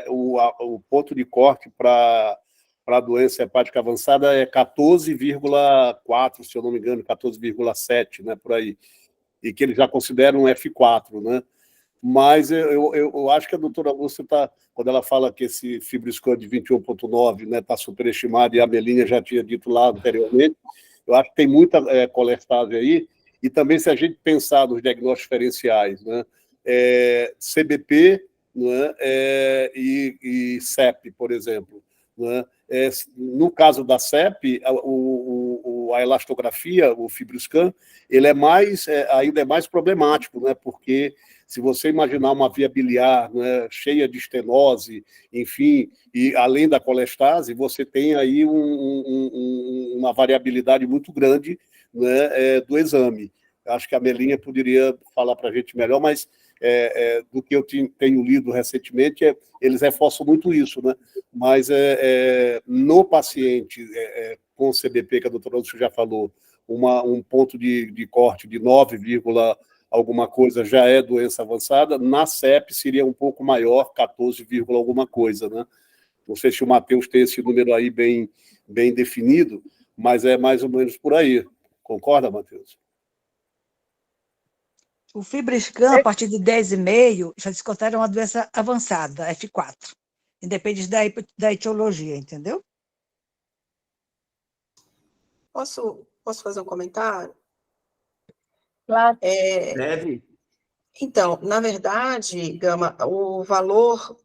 o ponto de corte para a doença hepática avançada é 14,4, se eu não me engano, 14,7, né, por aí, e que eles já consideram um F4, né? Mas eu acho que a doutora Lúcia quando ela fala que esse FibroScan de 21,9, né, está superestimado, e a Melinha já tinha dito lá anteriormente, eu acho que tem muita colestase aí, e também se a gente pensar nos diagnósticos diferenciais, né, CBP, né, e CEP, por exemplo, né? No caso da CEP, a elastografia, o FibroScan, ele ainda é mais problemático, né? Porque se você imaginar uma via biliar, né, cheia de estenose, enfim, e além da colestase, você tem aí uma variabilidade muito grande, né, do exame. Acho que a Melinha poderia falar para a gente melhor, mas do que eu tenho lido recentemente, eles reforçam muito isso, né? Mas no paciente com CBP, que a doutora Lúcia já falou, um ponto de corte de 9, alguma coisa já é doença avançada, na CEP seria um pouco maior, 14, alguma coisa, né? Não sei se o Matheus tem esse número aí bem definido, mas é mais ou menos por aí. Concorda, Matheus? O FibroScan, a partir de 10,5, já se considera uma doença avançada, F4. Independe da etiologia, entendeu? Posso fazer um comentário? Claro. Deve. Então, na verdade, Gama, o valor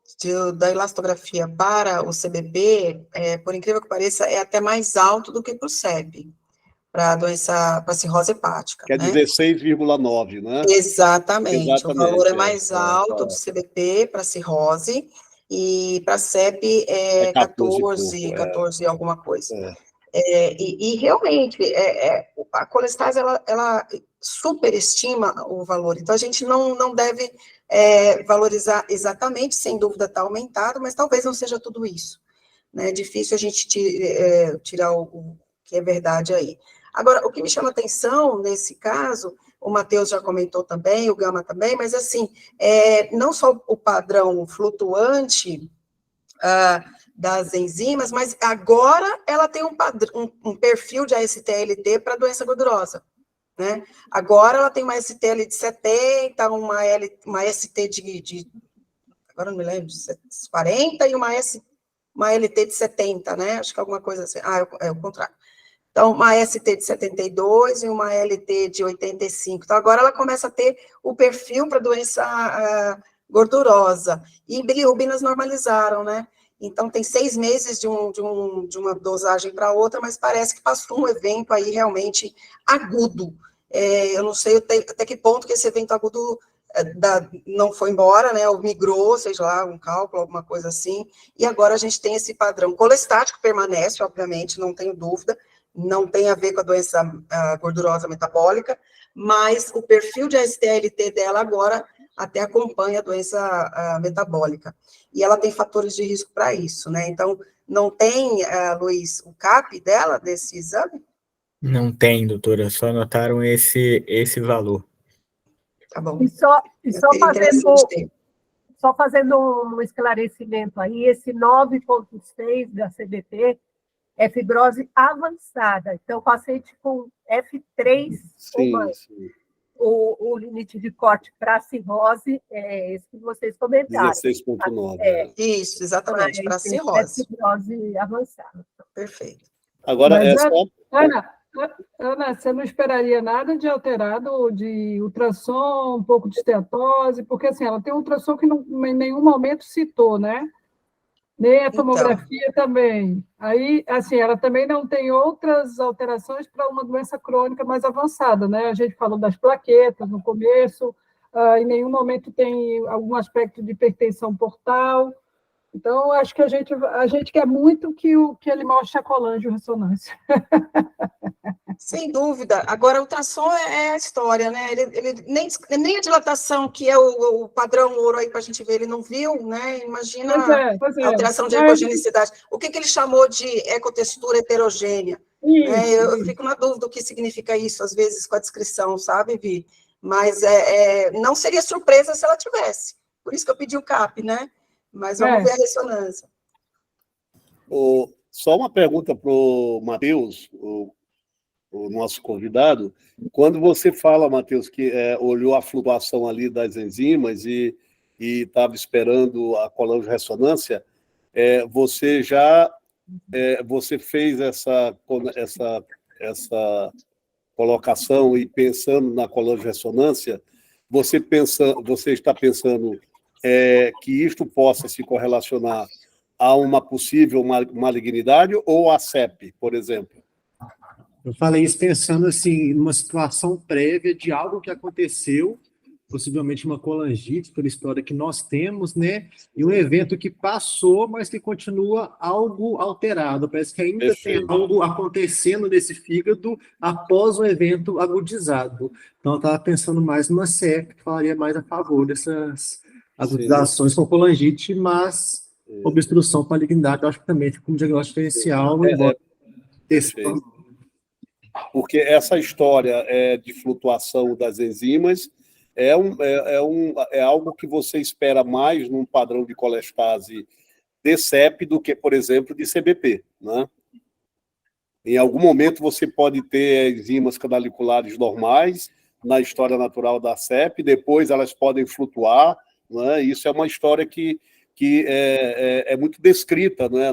da elastografia para o CBP, por incrível que pareça, é até mais alto do que para o CEP, para cirrose hepática. Que é 16,9, né? Exatamente. O valor é mais alto do CBP para cirrose, e para CEP é 14 alguma coisa. E realmente, a colestase, ela superestima o valor, então a gente não deve valorizar exatamente, sem dúvida está aumentado, mas talvez não seja tudo isso, né? É difícil a gente tirar o que é verdade aí. Agora, o que me chama atenção nesse caso, o Matheus já comentou também, o Gama também, mas assim, não só o padrão flutuante das enzimas, mas agora ela tem um perfil de AST-LT para doença gordurosa, né? Agora ela tem uma STL de 70, uma ST de agora não me lembro, de 40 e uma LT de 70, né? Acho que alguma coisa assim. É o contrário. Então, uma ST de 72 e uma LT de 85. Então, agora ela começa a ter o perfil para doença gordurosa. E bilirrubinas normalizaram, né? Então, tem 6 meses de uma dosagem para outra, mas parece que passou um evento aí realmente agudo. Eu não sei até que ponto que esse evento agudo não foi embora, né, ou migrou, seja lá, um cálculo, alguma coisa assim, e agora a gente tem esse padrão. Colestático permanece, obviamente, não tenho dúvida, não tem a ver com a doença gordurosa metabólica, mas o perfil de AST/ALT dela agora até acompanha a doença metabólica. E ela tem fatores de risco para isso, né? Então, não tem, Luiz, o CAP dela, desse exame? Não tem, doutora, só anotaram esse valor. Tá bom. E só Seria interessante ter. só fazendo um esclarecimento aí, esse 9,6 da CBP é fibrose avançada. Então, paciente com F3 ou mais. Sim. O limite de corte para cirrose é esse que vocês comentaram. 16,9. Isso, exatamente, para cirrose. É fibrose avançada. Perfeito. Agora, Ana, você não esperaria nada de alterado de ultrassom, um pouco de esteatose, porque assim, ela tem um ultrassom que em nenhum momento citou, né? Nem a tomografia também. Aí, assim, ela também não tem outras alterações para uma doença crônica mais avançada, né? A gente falou das plaquetas no começo, em nenhum momento tem algum aspecto de hipertensão portal. Então, acho que a gente quer muito que ele mostre a colangio-ressonância. Sem dúvida. Agora, o ultrassom é a história, né? Ele nem a dilatação, que é o padrão ouro aí para a gente ver, ele não viu, né? Imagina a alteração de ecogenicidade. O que ele chamou de ecotextura heterogênea? Né? Eu fico na dúvida do que significa isso, às vezes, com a descrição, sabe, Vi? Mas não seria surpresa se ela tivesse. Por isso que eu pedi o CAP, né? Mas vamos ver a ressonância. Só uma pergunta para o Matheus, o nosso convidado. Quando você fala, Matheus, que olhou a flutuação ali das enzimas e estava esperando a colangio-ressonância, você fez essa colocação e pensando na colangio-ressonância, você está pensando que isto possa se correlacionar a uma possível malignidade ou a CEP, por exemplo? Eu falei isso pensando assim, numa situação prévia de algo que aconteceu, possivelmente uma colangite, pela história que nós temos, né? E um evento que passou, mas que continua algo alterado. Parece que ainda tem algo acontecendo nesse fígado após o evento agudizado. Então, eu estava pensando mais numa CEP, que falaria mais a favor dessas agudizações com colangite, mas obstrução com malignidade, eu acho que também fica um diagnóstico diferencial. Porque essa história de flutuação das enzimas é algo que você espera mais num padrão de colestase de CEP do que, por exemplo, de CBP, né? Em algum momento você pode ter enzimas canaliculares normais na história natural da CEP, depois elas podem flutuar, né? Isso é uma história que é muito descrita, né?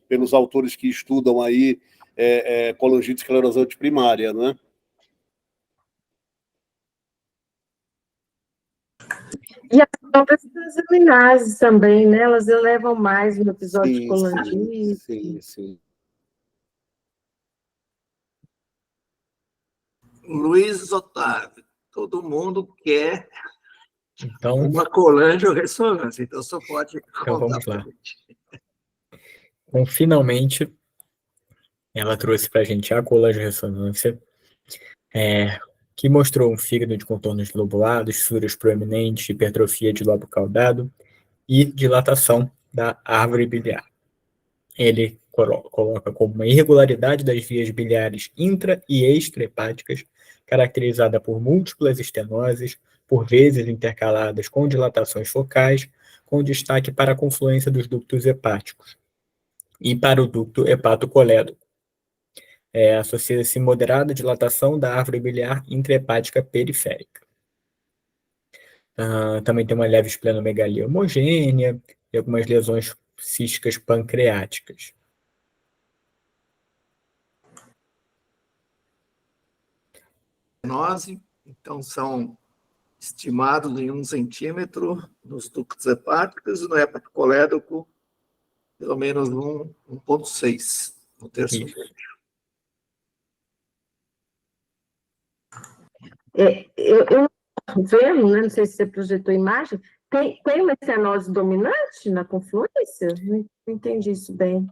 Pelos autores que estudam aí colangite esclerosante primária, né? E as próprias transaminases também, né? Elas elevam mais no episódio de colangite. Sim. Luiz Otávio, todo mundo quer uma colangio-ressonância, então só pode contar. Então vamos lá. Então, finalmente, ela trouxe para a gente a colangio-ressonância, que mostrou um fígado de contornos lobulados, fissuras proeminentes, hipertrofia de lobo caudado e dilatação da árvore biliar. Ele coloca como uma irregularidade das vias biliares intra- e extrahepáticas, caracterizada por múltiplas estenoses, por vezes intercaladas com dilatações focais, com destaque para a confluência dos ductos hepáticos e para o ducto hepatocolédoco. Associa-se moderada dilatação da árvore biliar intrahepática periférica. Também tem uma leve esplenomegalia homogênea e algumas lesões císticas pancreáticas. Então, são estimados em 1 centímetro nos ductos hepáticos e no hepatocolédoco, pelo menos 1,6 no terço médio. Eu vendo, né, não sei se você projetou imagem, tem uma estenose dominante na confluência? Não entendi isso bem.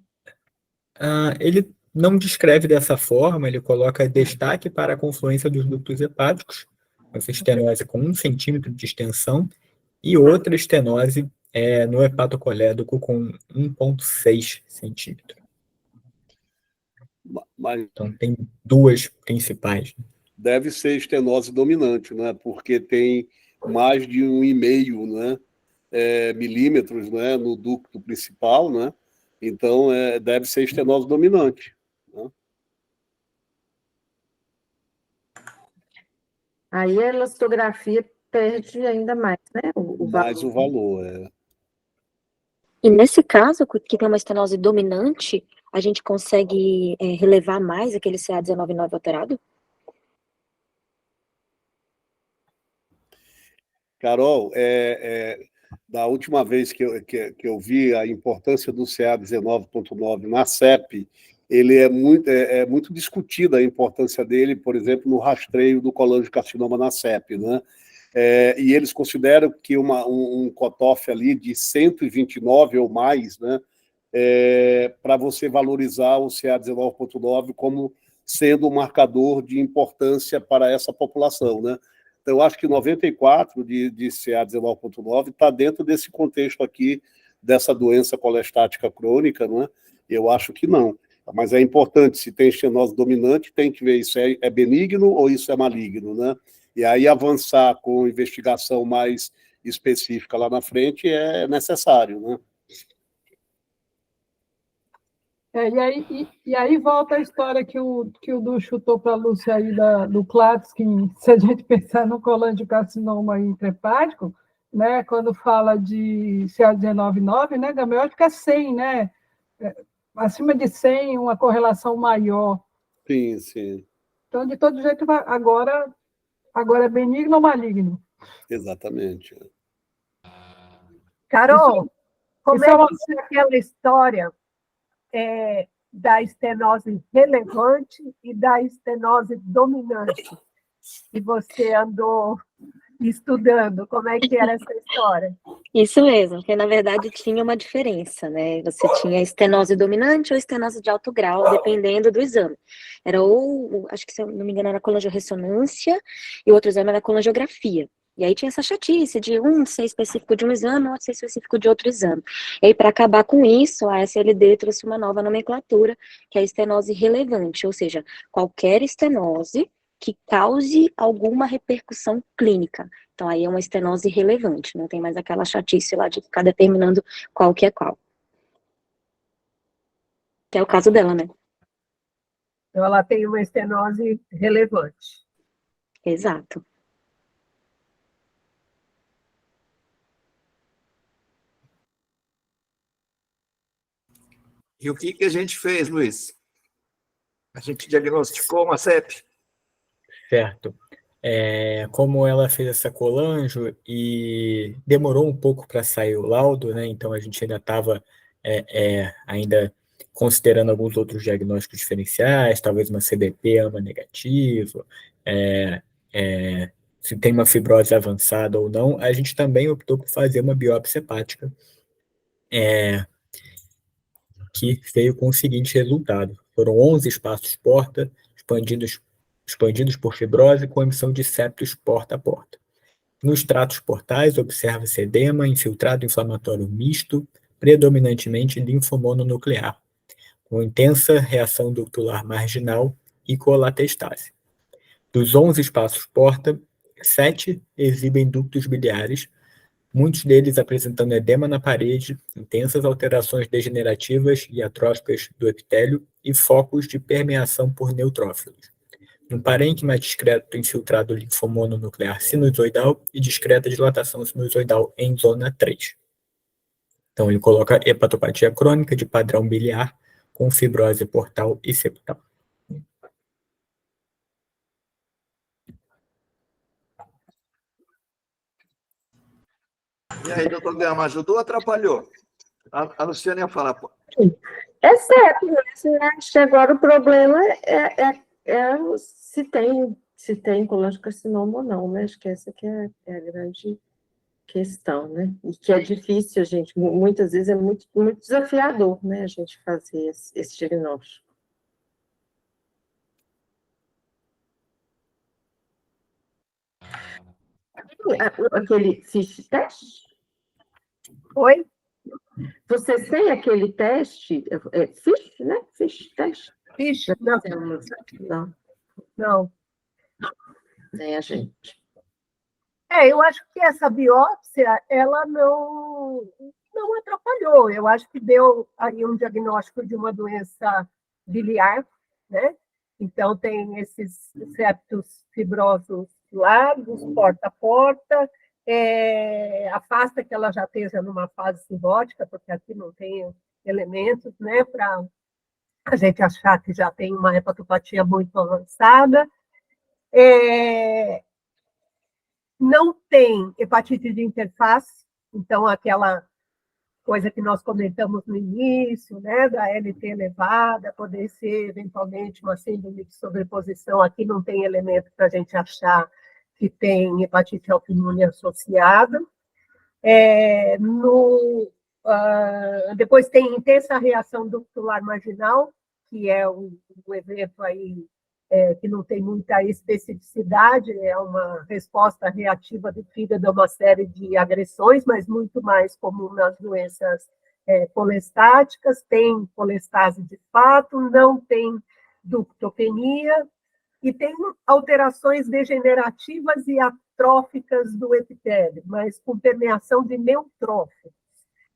Ele não descreve dessa forma, ele coloca destaque para a confluência dos ductos hepáticos, essa estenose com 1 centímetro de extensão, e outra estenose no hepatocolédoco com 1,6 centímetro. Então, tem duas principais. Deve ser estenose dominante, né? Porque tem mais de 1,5, né? Milímetros, né? No ducto principal, né? Então, deve ser estenose dominante. Né? Aí a elastografia perde ainda mais, né? Mais o valor, E nesse caso, que tem uma estenose dominante, a gente consegue relevar mais aquele CA19-9 alterado? Carol, da última vez que eu vi a importância do CA19.9 na CEP, ele é muito discutida a importância dele, por exemplo, no rastreio do colangiocarcinoma na CEP, né? E eles consideram que um cutoff ali de 129 ou mais, né, para você valorizar o CA19.9 como sendo um marcador de importância para essa população, né? Então, eu acho que 94 de CA19.9 está dentro desse contexto aqui, dessa doença colestática crônica, né? Eu acho que não. Mas é importante, se tem estenose dominante, tem que ver isso é benigno ou isso é maligno, né? E aí avançar com investigação mais específica lá na frente é necessário, né? E aí volta a história que o Du chutou para a Lúcia aí do Klatskin, se a gente pensar no colangiocarcinoma intrahepático, né, quando fala de CA19-9, né, Gamel, acho que é 100, né? Acima de 100, uma correlação maior. Sim, sim. Então, de todo jeito, agora é benigno ou maligno? Exatamente. Carol, como é que é aquela história da estenose relevante e da estenose dominante que você andou estudando? Como é que era essa história? Isso mesmo, porque na verdade tinha uma diferença, né? Você tinha estenose dominante ou estenose de alto grau, dependendo do exame. Era acho que se eu não me engano, era colangio-ressonância e o outro exame era colangiografia. E aí tinha essa chatice de ser específico de um exame, outro ser específico de outro exame. E aí, para acabar com isso, a SLD trouxe uma nova nomenclatura, que é a estenose relevante, ou seja, qualquer estenose que cause alguma repercussão clínica. Então, aí é uma estenose relevante, não tem mais aquela chatice lá de ficar determinando qual que é qual. Que é o caso dela, né? Então, ela tem uma estenose relevante. Exato. E o que a gente fez, Luiz? A gente diagnosticou uma CEP? Certo. Como ela fez essa colangio e demorou um pouco para sair o laudo, né? Então a gente ainda estava ainda considerando alguns outros diagnósticos diferenciais, talvez uma CBP AMA negativo, se tem uma fibrose avançada ou não. A gente também optou por fazer uma biópsia hepática, que veio com o seguinte resultado: foram 11 espaços porta expandidos por fibrose com emissão de septos porta a porta. Nos tratos portais, observa-se edema, infiltrado inflamatório misto, predominantemente linfomononuclear, com intensa reação ductular marginal e colatestase. Dos 11 espaços porta, 7 exibem ductos biliares, muitos deles apresentando edema na parede, intensas alterações degenerativas e atróficas do epitélio e focos de permeação por neutrófilos. Um parênquima discreto infiltrado linfomononuclear sinusoidal e discreta dilatação sinusoidal em zona 3. Então, ele coloca hepatopatia crônica de padrão biliar com fibrose portal e septal. E aí, doutor Gama, ajudou ou atrapalhou? A Luciana ia falar. É certo, mas agora o problema é se se tem colangiocarcinoma ou não, né? Acho que essa que é a grande questão, né? E que é difícil, gente, muitas vezes é muito, muito desafiador, né, a gente fazer esse diagnóstico. Aquele FISH teste? Oi? Vocês têm aquele teste, FISH, né? FISH teste? FISH? Não. Não. Não. Nem a gente. Eu acho que essa biópsia, ela não atrapalhou. Eu acho que deu aí um diagnóstico de uma doença biliar, né? Então, tem esses septos fibrosos largos, porta a porta, afasta que ela já esteja numa fase cirrótica, porque aqui não tem elementos, né, para a gente achar que já tem uma hepatopatia muito avançada. Não tem hepatite de interface, então aquela coisa que nós comentamos no início, né, da LT elevada, poder ser eventualmente uma síndrome de sobreposição, aqui não tem elemento para a gente achar que tem hepatite autoimune associada. Depois tem intensa reação ductular marginal, que é um evento aí que não tem muita especificidade, é uma resposta reativa do fígado a uma série de agressões, mas muito mais comum nas doenças colestáticas, tem colestase de fato, não tem ductopenia, e tem alterações degenerativas e atróficas do epitélio, mas com permeação de neutrófilos.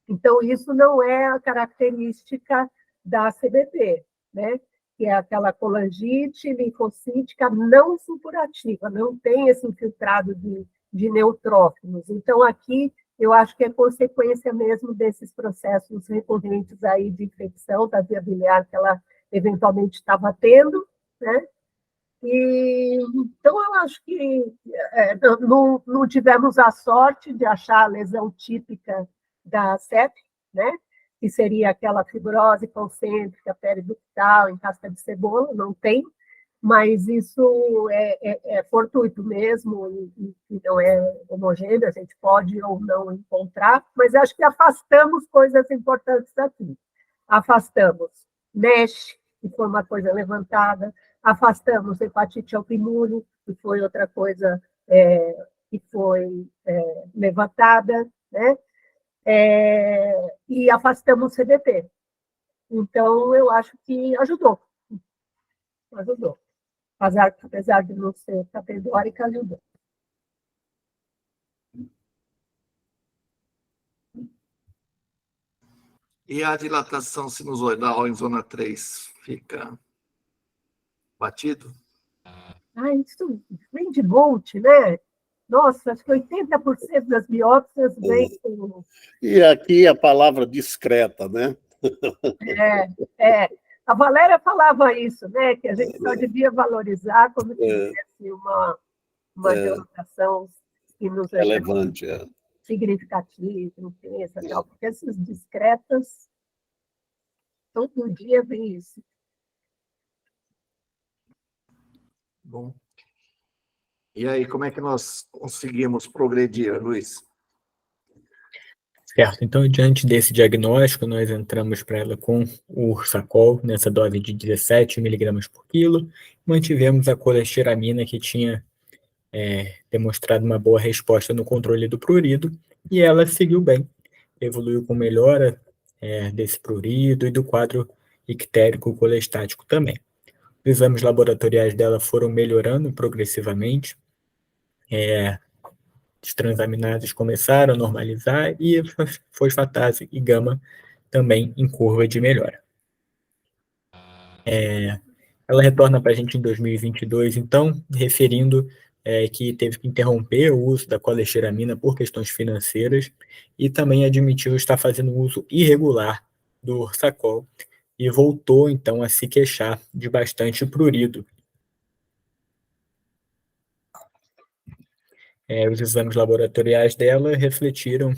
Então, isso não é a característica da CBP, né? Que é aquela colangite linfocítica não supurativa, não tem esse infiltrado de neutrófilos. Então, aqui, eu acho que é consequência mesmo desses processos recorrentes aí de infecção da via biliar que ela eventualmente estava tendo, né? Então, eu acho que não tivemos a sorte de achar a lesão típica da CEP, né? Que seria aquela fibrose concêntrica, periductal, em casca de cebola, não tem, mas isso é fortuito mesmo, e não é homogêneo, a gente pode ou não encontrar, mas acho que afastamos coisas importantes aqui. Afastamos NASH, que foi uma coisa levantada, afastamos hepatite autoimune, que foi outra coisa que foi levantada, né? E afastamos o CBP. Então, eu acho que ajudou. Ajudou. Apesar de não ser categórica, ajudou. E a dilatação sinusoidal em zona 3 fica batido? Isso vem de monte, né? Nossa, acho que 80% das biópsias vem com... E aqui a palavra discreta, né? A Valéria falava isso, né? Que a gente só devia valorizar quando tivesse uma dilatação que nos relevante, significativa, intensa, tal, porque essas discretas, todo dia vem isso. Bom. E aí, como é que nós conseguimos progredir, Luiz? Certo, então, diante desse diagnóstico, nós entramos para ela com o Ursacol, nessa dose de 17 miligramas por quilo, mantivemos a colestiramina, que tinha demonstrado uma boa resposta no controle do prurido, e ela seguiu bem, evoluiu com melhora desse prurido e do quadro ictérico colestático também. Os exames laboratoriais dela foram melhorando progressivamente, os transaminases começaram a normalizar e fosfatase e gama também em curva de melhora. Ela retorna para a gente em 2022, então, referindo que teve que interromper o uso da colestiramina por questões financeiras e também admitiu estar fazendo uso irregular do Ursacol e voltou, então, a se queixar de bastante prurido. Os exames laboratoriais dela refletiram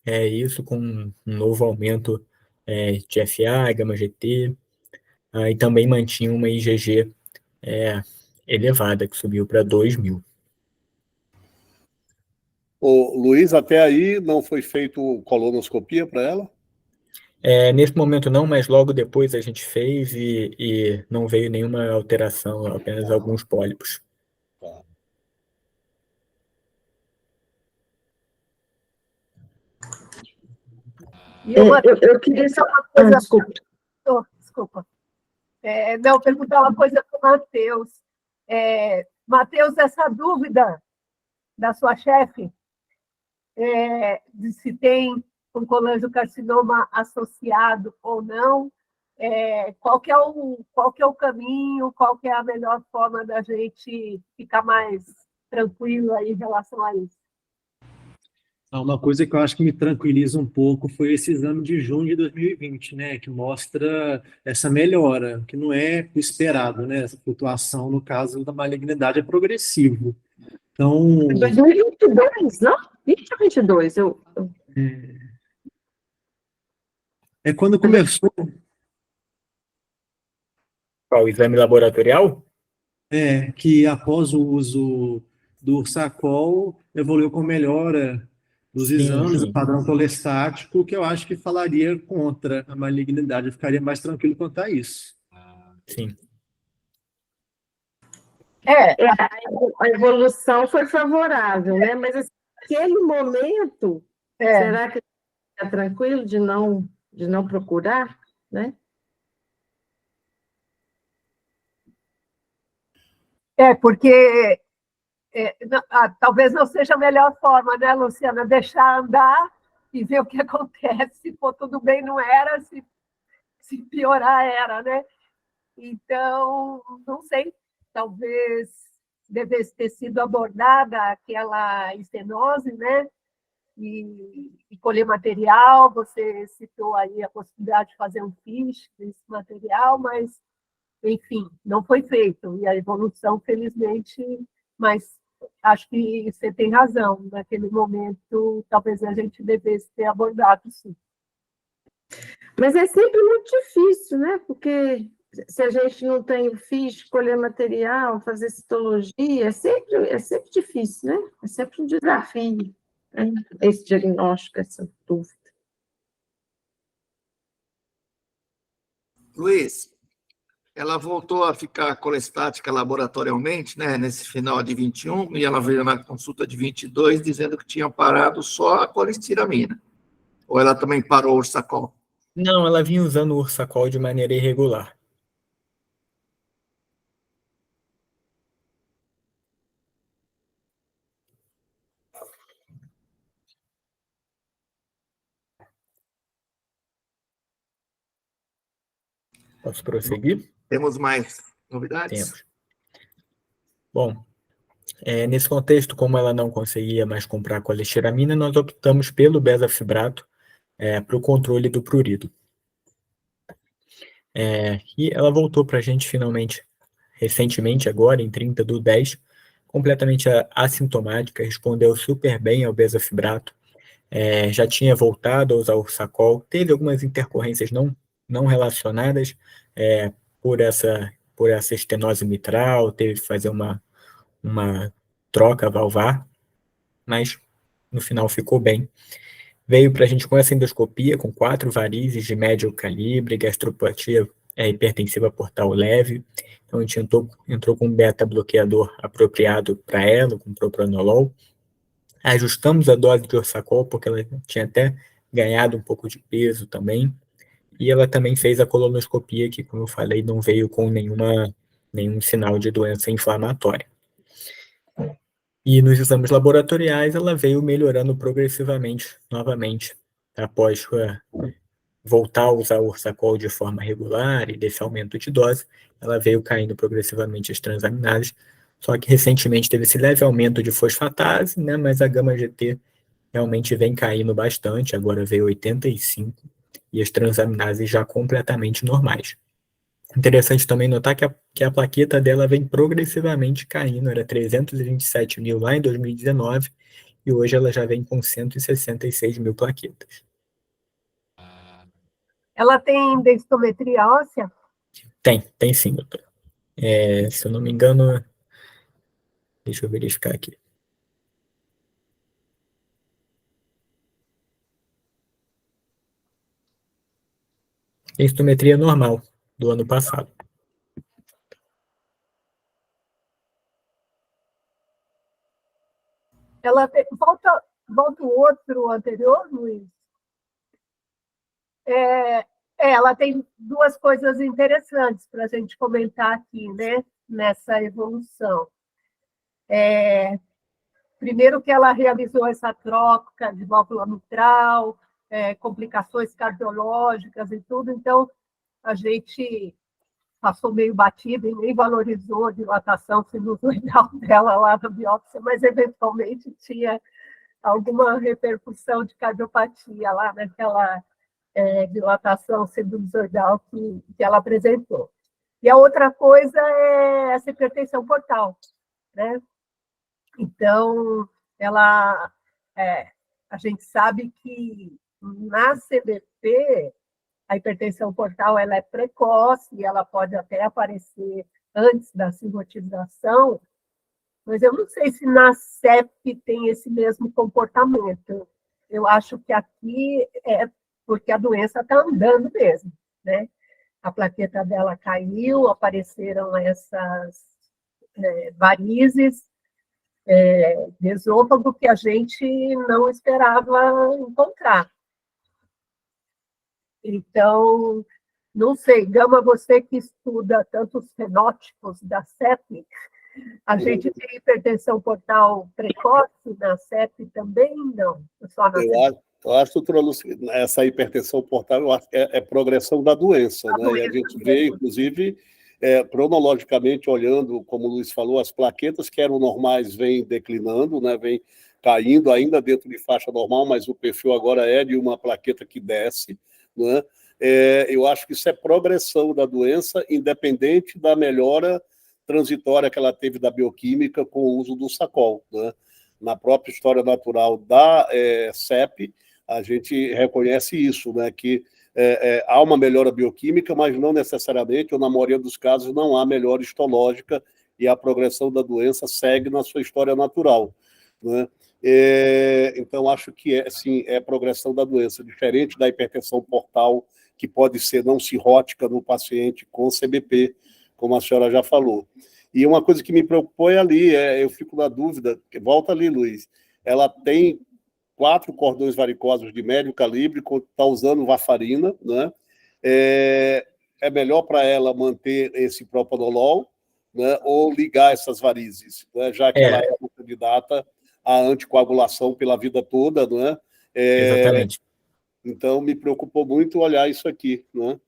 isso com um novo aumento de FA, gama-GT, e também mantinha uma IgG elevada, que subiu para 2.000. Ô, Luiz, até aí não foi feito colonoscopia para ela? Nesse momento não, mas logo depois a gente fez e não veio nenhuma alteração, apenas alguns pólipos. Tá. E eu queria só uma coisa. Desculpa. Não, perguntar uma coisa para o Matheus. Matheus, essa dúvida da sua chefe, de se tem um colangiocarcinoma associado ou não, qual que é o caminho, qual que é a melhor forma da gente ficar mais tranquilo aí em relação a isso? Uma coisa que eu acho que me tranquiliza um pouco foi esse exame de junho de 2020, né, que mostra essa melhora, que não é o esperado, né, essa flutuação, no caso da malignidade, é progressivo. Então... 2022, não? 20 ou 22? É quando começou... Qual, o exame laboratorial? Que após o uso do Ursacol, evoluiu com melhora dos exames, o padrão colestático, que eu acho que falaria contra a malignidade, eu ficaria mais tranquilo quanto a isso. Sim. A evolução foi favorável, né? Mas assim, naquele momento, será que é tranquilo de não procurar, né? Porque talvez não seja a melhor forma, né, Luciana? Deixar andar e ver o que acontece. Se for tudo bem, não era, se piorar, era, né? Então, não sei, talvez devesse ter sido abordada aquela estenose, né? E colher material. Você citou aí a possibilidade de fazer um fiche desse material, mas, enfim, não foi feito. E a evolução, felizmente, mas acho que você tem razão. Naquele momento, talvez a gente devesse ter abordado, sim. Mas é sempre muito difícil, né? Porque se a gente não tem o fiche, colher material, fazer citologia, é sempre difícil, né? É sempre um desafio, né? Esse diagnóstico, essa dúvida. Luiz, ela voltou a ficar colestática laboratorialmente, né, nesse final de 21, e ela veio na consulta de 22 dizendo que tinha parado só a colestiramina. Ou ela também parou o Ursacol? Não, ela vinha usando o Ursacol de maneira irregular. Posso prosseguir? Temos mais novidades? Temos. Bom, nesse contexto, como ela não conseguia mais comprar colestiramina, nós optamos pelo bezafibrato para o controle do prurido. E ela voltou para a gente finalmente, recentemente, agora, em 30/10, completamente assintomática, respondeu super bem ao bezafibrato, já tinha voltado a usar o Ursacol, teve algumas intercorrências não relacionadas por essa estenose mitral, teve que fazer uma troca valvar, mas no final ficou bem. Veio para a gente com essa endoscopia, com 4 varizes de médio calibre, gastropatia hipertensiva portal leve. Então, a gente entrou com um beta-bloqueador apropriado para ela, com propranolol. Ajustamos a dose de Ursacol, porque ela tinha até ganhado um pouco de peso também. E ela também fez a colonoscopia, que, como eu falei, não veio com nenhum sinal de doença inflamatória. E nos exames laboratoriais, ela veio melhorando progressivamente, novamente, após voltar a usar o Ursacol de forma regular e desse aumento de dose, ela veio caindo progressivamente as transaminases, só que recentemente teve esse leve aumento de fosfatase, né, mas a gama-GT realmente vem caindo bastante, agora veio 85, e as transaminases já completamente normais. Interessante também notar que a plaqueta dela vem progressivamente caindo, era 327 mil lá em 2019, e hoje ela já vem com 166 mil plaquetas. Ela tem densitometria óssea? Tem sim, doutor. Se eu não me engano, Deixa eu verificar aqui. Instometria normal do ano passado. Volta o outro anterior, Luiz. Ela tem duas coisas interessantes para a gente comentar aqui, né, nessa evolução. Primeiro que ela realizou essa troca de válvula mitral, complicações cardiológicas e tudo, então a gente passou meio batido e nem valorizou a dilatação sinusoidal dela lá na biópsia, mas eventualmente tinha alguma repercussão de cardiopatia lá naquela dilatação sinusoidal que ela apresentou. E a outra coisa é essa hipertensão portal, né? Então, a gente sabe que na CBP, a hipertensão portal ela é precoce, e ela pode até aparecer antes da cirrotização, mas eu não sei se na CEP tem esse mesmo comportamento. Eu acho que aqui é porque a doença está andando mesmo, né? A plaqueta dela caiu, apareceram essas varizes de esôfago que a gente não esperava encontrar. Então, não sei, Gama, você que estuda tantos fenótipos da CEP, a gente tem hipertensão portal precoce na CEP também? Não, só na CEP. Eu acho que essa hipertensão portal eu acho que é progressão da doença, né? E a gente vê, inclusive, cronologicamente olhando, como o Luiz falou, as plaquetas que eram normais vêm declinando, né? Vêm caindo ainda dentro de faixa normal, mas o perfil agora é de uma plaqueta que desce, né? Eu acho que isso é progressão da doença, independente da melhora transitória que ela teve da bioquímica com o uso do Sacol, né? Na própria história natural da CEP, a gente reconhece isso, né? Que há uma melhora bioquímica, mas não necessariamente, ou na maioria dos casos, não há melhora histológica e a progressão da doença segue na sua história natural, né? Então, acho que sim, é progressão da doença, diferente da hipertensão portal, que pode ser não cirrótica no paciente com CBP, como a senhora já falou. E uma coisa que me preocupou ali, eu fico na dúvida, volta ali, Luiz, ela tem 4 cordões varicosos de médio calibre, está usando varfarina, né? É melhor para ela manter esse propanolol, né? Ou ligar essas varizes, né? Já que ela é uma candidata à anticoagulação pela vida toda, né? Exatamente. Então, me preocupou muito olhar isso aqui, né?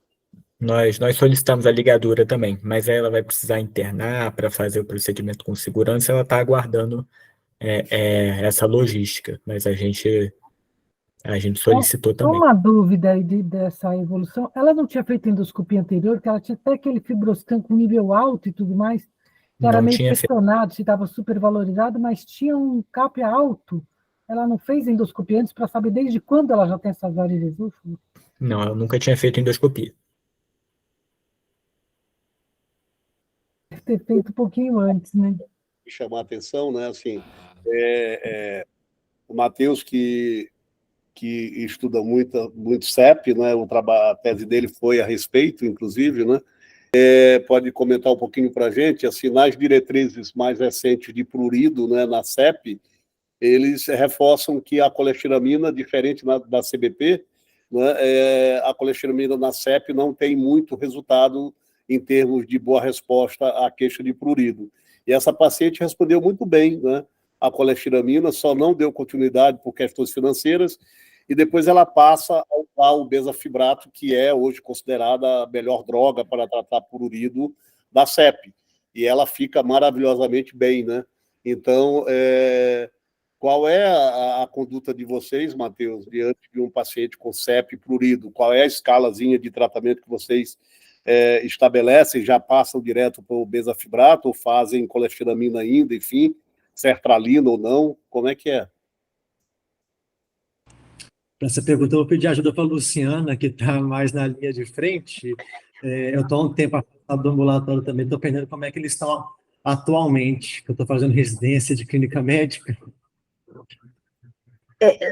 Nós solicitamos a ligadura também, mas ela vai precisar internar para fazer o procedimento com segurança, ela está aguardando essa logística, mas a gente solicitou também. Uma dúvida aí dessa evolução, ela não tinha feito endoscopia anterior, que ela tinha até aquele fibroscan com nível alto e tudo mais, que era meio questionado se estava supervalorizado, mas tinha um CAP alto. Ela não fez endoscopia antes para saber desde quando ela já tem essas varizes esôfago? Não, ela nunca tinha feito endoscopia. Deve ter feito um pouquinho antes, né? Chamar a atenção, né? Assim, o Matheus, que estuda muito CEP, né? A tese dele foi a respeito, inclusive, né? Pode comentar um pouquinho para a gente, assim, nas diretrizes mais recentes de prurido, né, na CEP, eles reforçam que a colestiramina, diferente da CBP, né, a colestiramina na CEP não tem muito resultado em termos de boa resposta à queixa de prurido. E essa paciente respondeu muito bem, né, a colestiramina, só não deu continuidade por questões financeiras, e depois ela passa a usar o bezafibrato, que é hoje considerada a melhor droga para tratar prurido da CEP. E ela fica maravilhosamente bem, né? Então, qual é a conduta de vocês, Matheus, diante de um paciente com CEP prurido? Qual é a escalazinha de tratamento que vocês estabelecem? Já passam direto para o bezafibrato ou fazem colestiramina ainda, enfim, sertralina ou não? Como é que é? Para essa pergunta, eu vou pedir ajuda para a Luciana, que está mais na linha de frente. Eu estou há um tempo afastado do ambulatório também, estou aprendendo como é que eles estão atualmente, que eu estou fazendo residência de clínica médica.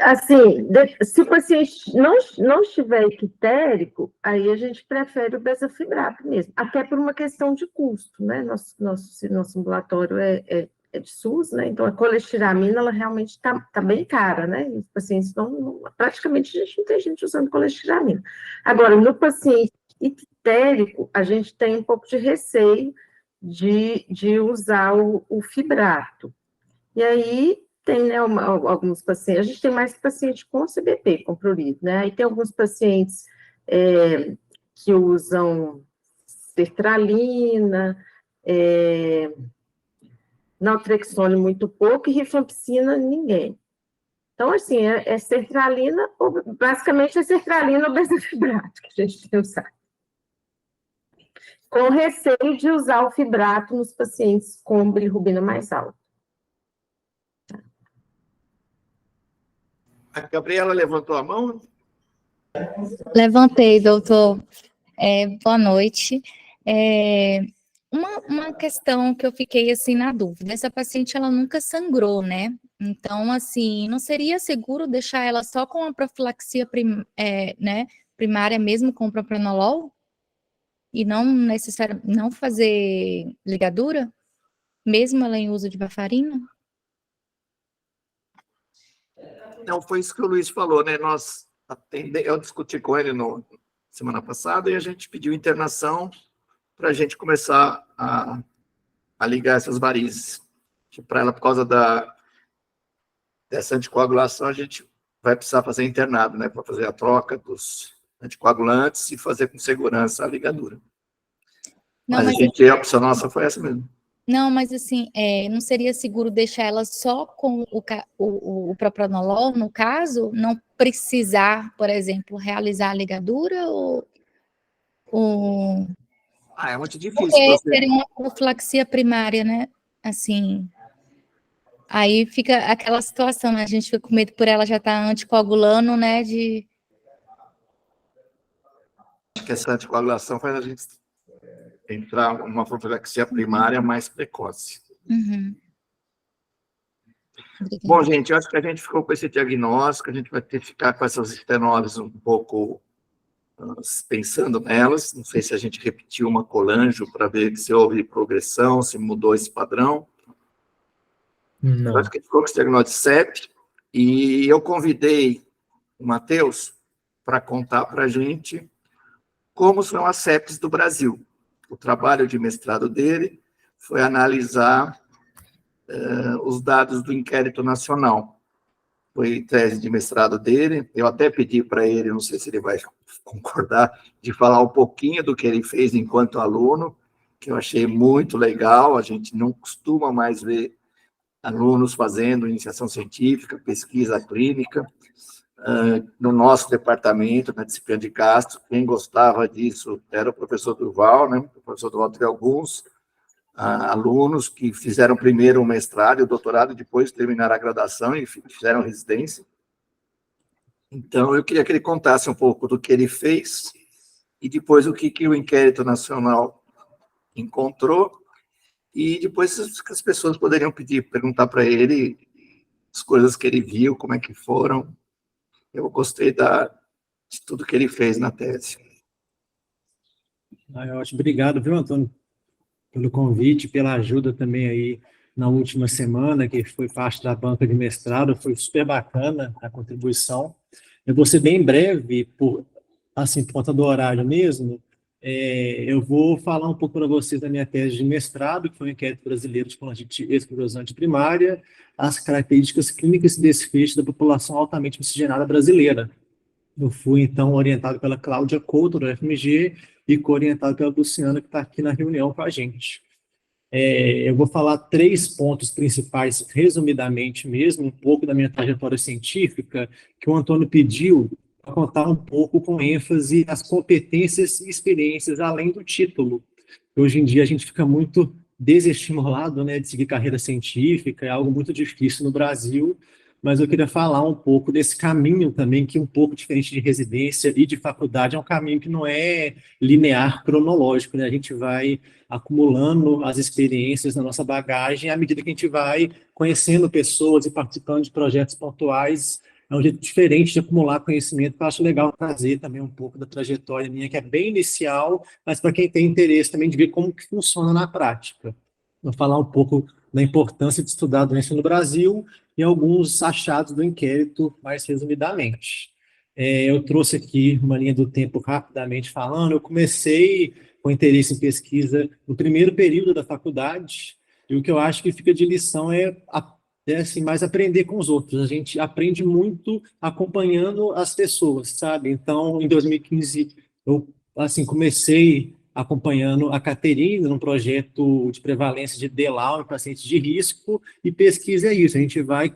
Assim, se o paciente não estiver ictérico, aí a gente prefere o bezafibrato mesmo, até por uma questão de custo, né? Nosso ambulatório é de SUS, né? Então a colestiramina, ela realmente está bem cara, né? Os pacientes praticamente a gente não tem gente usando colestiramina. Agora, no paciente ictérico, a gente tem um pouco de receio de usar o fibrato. E aí tem, né, alguns pacientes, a gente tem mais paciente com CBP, com prurido, né? E tem alguns pacientes que usam sertralina, naltrexone muito pouco e rifampicina ninguém. Então, assim, é sertralina, basicamente é sertralina ou bezafibrato que a gente tem usado. Com receio de usar o fibrato nos pacientes com bilirrubina mais alta. A Gabriela levantou a mão? Levantei, doutor. Boa noite. Uma questão que eu fiquei assim na dúvida, essa paciente ela nunca sangrou, né? Então, assim, não seria seguro deixar ela só com a profilaxia primária mesmo com o propranolol? E não fazer ligadura? Mesmo ela em uso de varfarina? Não, foi isso que o Luiz falou, né? Eu discuti com ele semana passada e a gente pediu internação para a gente começar a ligar essas varizes. Para ela, por causa dessa anticoagulação, a gente vai precisar fazer internado, né? Para fazer a troca dos anticoagulantes e fazer com segurança a ligadura. Mas a opção nossa foi essa mesmo. Não, mas assim, não seria seguro deixar ela só com o propranolol, no caso, não precisar, por exemplo, realizar a ligadura ou... É muito difícil. Porque seria uma profilaxia primária, né? Assim, aí fica aquela situação, né? A gente fica com medo por ela já estar anticoagulando, né? Acho que essa anticoagulação faz a gente entrar numa profilaxia primária mais precoce. Uhum. Bom, gente, eu acho que a gente ficou com esse diagnóstico, a gente vai ter que ficar com essas estenoses um pouco pensando nelas. Não sei se a gente repetiu uma colangio para ver se houve progressão, se mudou esse padrão. Não. Eu acho que ficou com esse diagnóstico de CEP, e eu convidei o Matheus para contar para a gente como são as CEPs do Brasil. O trabalho de mestrado dele foi analisar os dados do inquérito nacional. Foi tese de mestrado dele. Eu até pedi para ele, não sei se ele vai concordar, de falar um pouquinho do que ele fez enquanto aluno, que eu achei muito legal. A gente não costuma mais ver alunos fazendo iniciação científica, pesquisa clínica. No nosso departamento, na disciplina de gastro, quem gostava disso era o professor Durval, né? O professor Durval teve alguns alunos que fizeram primeiro o mestrado e o doutorado, depois terminaram a graduação e fizeram residência. Então, eu queria que ele contasse um pouco do que ele fez e depois o que o inquérito nacional encontrou, e depois as pessoas poderiam perguntar para ele as coisas que ele viu, como é que foram. Eu gostei de tudo que ele fez na tese. Ótimo. Obrigado, viu, Antônio, pelo convite, pela ajuda também aí na última semana, que foi parte da banca de mestrado. Foi super bacana a contribuição. Eu vou ser bem breve, por conta do horário mesmo. Eu vou falar um pouco para vocês da minha tese de mestrado, que foi um inquérito brasileiro de colangite esclerosante primária, as características clínicas e desfecho da população altamente miscigenada brasileira. Eu fui, então, orientado pela Cláudia Couto, do FMG, e co-orientado pela Luciana, que está aqui na reunião com a gente. Eu vou falar 3 pontos principais, resumidamente mesmo, um pouco da minha trajetória científica, que o Antônio pediu para contar um pouco com ênfase as competências e experiências além do título. Hoje em dia a gente fica muito desestimulado, né, de seguir carreira científica, é algo muito difícil no Brasil, mas eu queria falar um pouco desse caminho também, que é um pouco diferente de residência e de faculdade, é um caminho que não é linear, cronológico, né? A gente vai acumulando as experiências na nossa bagagem à medida que a gente vai conhecendo pessoas e participando de projetos pontuais. É um jeito diferente de acumular conhecimento, que eu acho legal trazer também um pouco da trajetória minha, que é bem inicial, mas para quem tem interesse também de ver como que funciona na prática. Vou falar um pouco da importância de estudar a doença no Brasil e alguns achados do inquérito, mais resumidamente. Eu trouxe aqui uma linha do tempo rapidamente falando. Eu comecei com interesse em pesquisa no primeiro período da faculdade, e o que eu acho que fica de lição é assim, mais aprender com os outros. A gente aprende muito acompanhando as pessoas, sabe? Então, em 2015, eu assim, comecei acompanhando a Caterina num projeto de prevalência de DELAU em pacientes de risco, e pesquisa é isso, a gente vai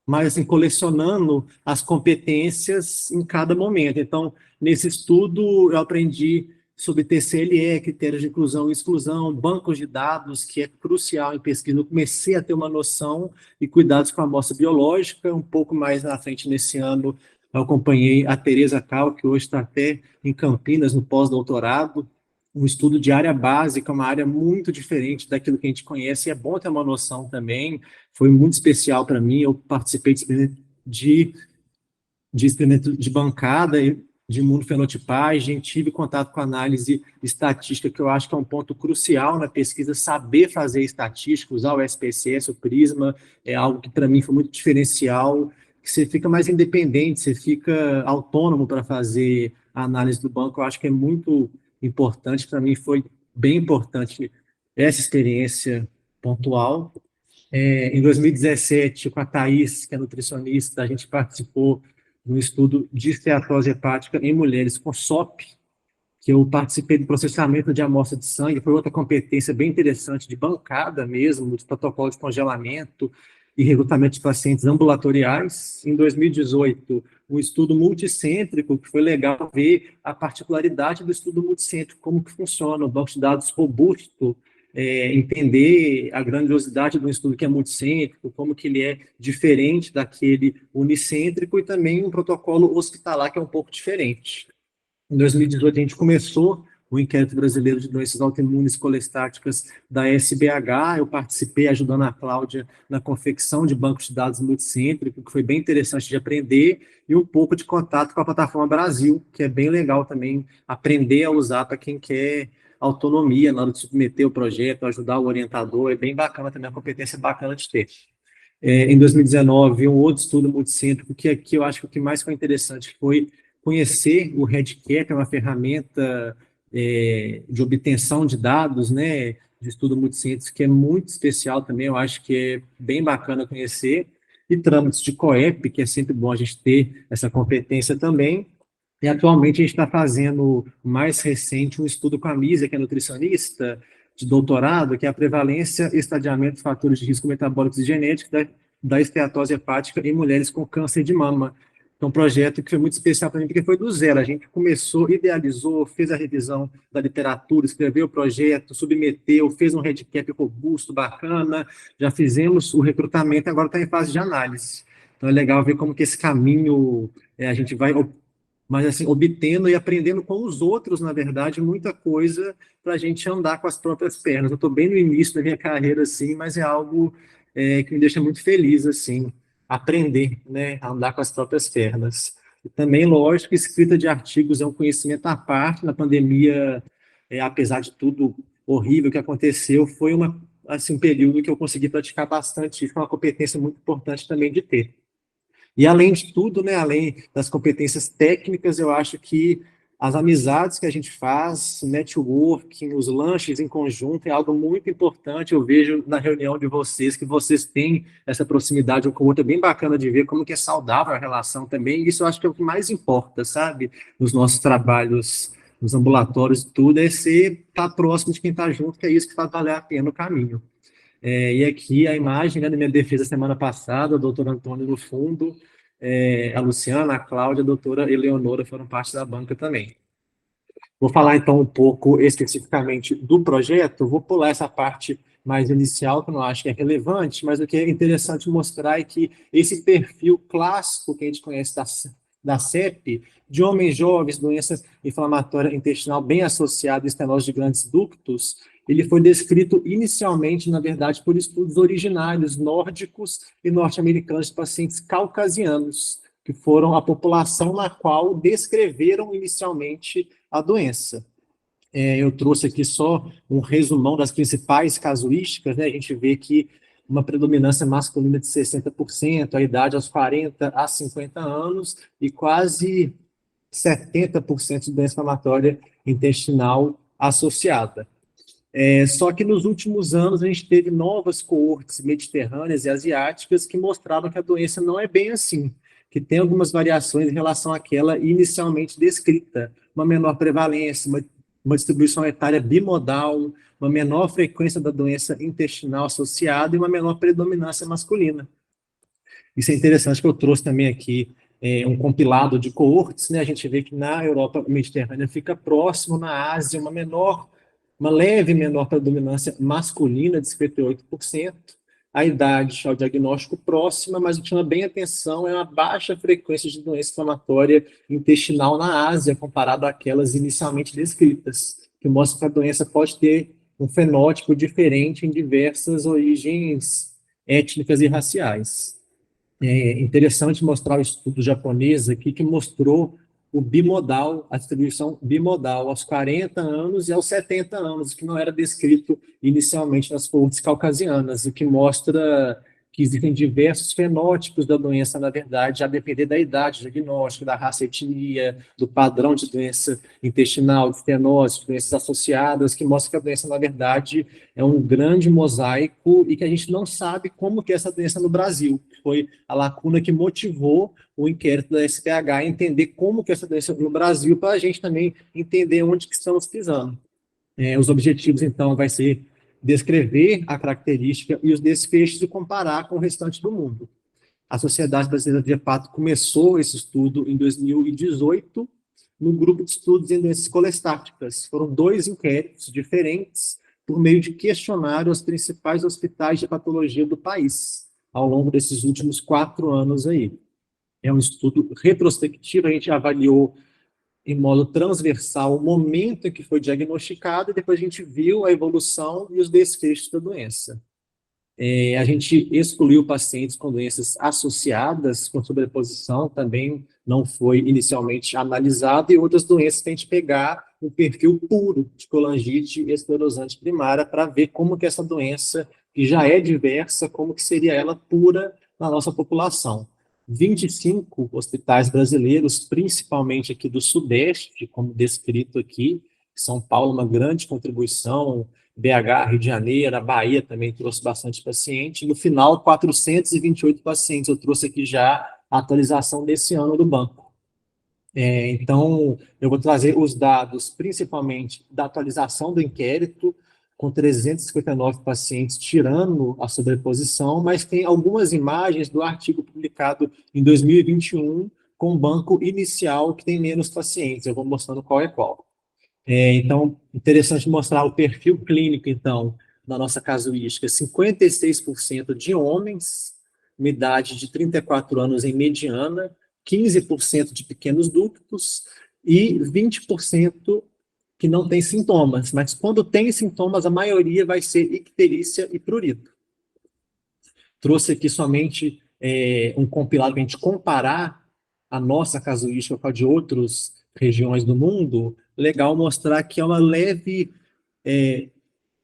mais assim, colecionando as competências em cada momento. Então, nesse estudo, eu aprendi sobre TCLE, critérios de inclusão e exclusão, bancos de dados, que é crucial em pesquisa. Eu comecei a ter uma noção e cuidados com a amostra biológica. Um pouco mais na frente, nesse ano, eu acompanhei a Tereza Cal, que hoje está até em Campinas, no pós-doutorado, um estudo de área básica, uma área muito diferente daquilo que a gente conhece, e é bom ter uma noção também. Foi muito especial para mim. Eu participei de experimento de bancada de imunofenotipagem, tive contato com análise estatística, que eu acho que é um ponto crucial na pesquisa, saber fazer estatística, usar o SPSS, o Prisma, é algo que para mim foi muito diferencial, que você fica mais independente, você fica autônomo para fazer a análise do banco. Eu acho que é muito importante, para mim foi bem importante essa experiência pontual. Em 2017, com a Thaís, que é nutricionista, a gente participou no estudo de esteatose hepática em mulheres com SOP, que eu participei do processamento de amostra de sangue. Foi outra competência bem interessante, de bancada mesmo, de protocolo de congelamento e recrutamento de pacientes ambulatoriais. Em 2018, um estudo multicêntrico, que foi legal ver a particularidade do estudo multicêntrico, como que funciona, o banco de dados robusto, entender a grandiosidade do estudo que é multicêntrico, como que ele é diferente daquele unicêntrico, e também um protocolo hospitalar que é um pouco diferente. Em 2018, a gente começou o Inquérito Brasileiro de Doenças Autoimunes Colestáticas da SBH. Eu participei ajudando a Cláudia na confecção de bancos de dados multicêntrico, que foi bem interessante de aprender, e um pouco de contato com a plataforma Brasil, que é bem legal também aprender a usar para quem quer autonomia na hora de submeter o projeto, ajudar o orientador. É bem bacana também, a competência bacana de ter. Em 2019, um outro estudo multicêntrico, que aqui eu acho que o que mais foi interessante foi conhecer o RedCare, que é uma ferramenta de obtenção de dados, né, de estudo multicêntrico, que é muito especial também. Eu acho que é bem bacana conhecer, e trâmites de COEP, que é sempre bom a gente ter essa competência também. E atualmente a gente está fazendo, mais recente, um estudo com a Mísia, que é nutricionista de doutorado, que é a prevalência e estadiamento de fatores de risco metabólicos e genéticos da esteatose hepática em mulheres com câncer de mama. É um projeto que foi muito especial para mim, porque foi do zero. A gente começou, idealizou, fez a revisão da literatura, escreveu o projeto, submeteu, fez um RedCap robusto, bacana, já fizemos o recrutamento, agora está em fase de análise. Então é legal ver como que esse caminho a gente vai, mas assim, obtendo e aprendendo com os outros, na verdade, muita coisa para a gente andar com as próprias pernas. Eu estou bem no início da minha carreira, assim, mas é algo que me deixa muito feliz, assim, aprender, né, a andar com as próprias pernas. E também, lógico, escrita de artigos é um conhecimento à parte. Na pandemia, apesar de tudo horrível que aconteceu, foi assim, um período que eu consegui praticar bastante. Isso é uma competência muito importante também de ter. E além de tudo, né, além das competências técnicas, eu acho que as amizades que a gente faz, o networking, os lanches em conjunto é algo muito importante. Eu vejo na reunião de vocês que vocês têm essa proximidade um com o outro, é bem bacana de ver como que é saudável a relação também. E isso eu acho que é o que mais importa, sabe? Nos nossos trabalhos, nos ambulatórios, tudo, é estar próximo de quem está junto, que é isso que faz valer a pena o caminho. E aqui a imagem, né, da minha defesa semana passada, o doutor Antônio no fundo, a Luciana, a Cláudia, a doutora Eleonora foram parte da banca também. Vou falar então um pouco especificamente do projeto. Vou pular essa parte mais inicial, que eu não acho que é relevante, mas o que é interessante mostrar é que esse perfil clássico que a gente conhece da CEP, de homens jovens, doença inflamatória intestinal bem associada à estenose de grandes ductos, ele foi descrito inicialmente, na verdade, por estudos originários nórdicos e norte-americanos de pacientes caucasianos, que foram a população na qual descreveram inicialmente a doença. Eu trouxe aqui só um resumão das principais casuísticas, né? A gente vê que uma predominância masculina de 60%, a idade aos 40 a 50 anos, e quase 70% de doença inflamatória intestinal associada. Só que nos últimos anos a gente teve novas coortes mediterrâneas e asiáticas que mostravam que a doença não é bem assim, que tem algumas variações em relação àquela inicialmente descrita, uma menor prevalência, uma distribuição etária bimodal, uma menor frequência da doença intestinal associada e uma menor predominância masculina. Isso é interessante, que eu trouxe também aqui um compilado de coortes, né? A gente vê que na Europa mediterrânea fica próximo, na Ásia, uma leve menor predominância masculina, de 58%, a idade ao diagnóstico próxima, mas o que chama bem atenção é uma baixa frequência de doença inflamatória intestinal na Ásia, comparado àquelas inicialmente descritas, que mostra que a doença pode ter um fenótipo diferente em diversas origens étnicas e raciais. É interessante mostrar o estudo japonês aqui, que mostrou o bimodal, a distribuição bimodal aos 40 anos e aos 70 anos, que não era descrito inicialmente nas coortes caucasianas, o que mostra que existem diversos fenótipos da doença, na verdade, a depender da idade, do diagnóstico, da raça, etnia, do padrão de doença intestinal, de estenose, de doenças associadas, que mostra que a doença, na verdade, é um grande mosaico e que a gente não sabe como que é essa doença no Brasil. Foi a lacuna que motivou o inquérito da SPH a entender como que é essa doença no Brasil, para a gente também entender onde que estamos pisando. Os objetivos, então, vai ser descrever a característica e os desfechos e comparar com o restante do mundo. A Sociedade Brasileira de Hepato começou esse estudo em 2018, no grupo de estudos em doenças colestáticas. Foram 2 inquéritos diferentes, por meio de questionário aos principais hospitais de hepatologia do país, ao longo desses últimos 4 anos aí. É um estudo retrospectivo, a gente avaliou em modo transversal o momento em que foi diagnosticado, e depois a gente viu a evolução e os desfechos da doença. A gente excluiu pacientes com doenças associadas com sobreposição, também não foi inicialmente analisado, e outras doenças que a gente pegar um perfil puro de colangite esclerosante primária para ver como que essa doença, que já é diversa, como que seria ela pura na nossa população. 25 hospitais brasileiros, principalmente aqui do Sudeste, como descrito aqui, São Paulo, uma grande contribuição, BH, Rio de Janeiro, a Bahia também trouxe bastante paciente, e no final, 428 pacientes. Eu trouxe aqui já a atualização desse ano do banco. Então, eu vou trazer os dados, principalmente da atualização do inquérito, com 359 pacientes, tirando a sobreposição, mas tem algumas imagens do artigo publicado em 2021, com o banco inicial, que tem menos pacientes. Eu vou mostrando qual é qual. Então, interessante mostrar o perfil clínico, então, da nossa casuística. 56% de homens, uma idade de 34 anos em mediana, 15% de pequenos ductos e 20% que não tem sintomas, mas quando tem sintomas, a maioria vai ser icterícia e prurido. Trouxe aqui somente um compilado para a gente comparar a nossa casuística com a de outras regiões do mundo. Legal mostrar que é uma leve,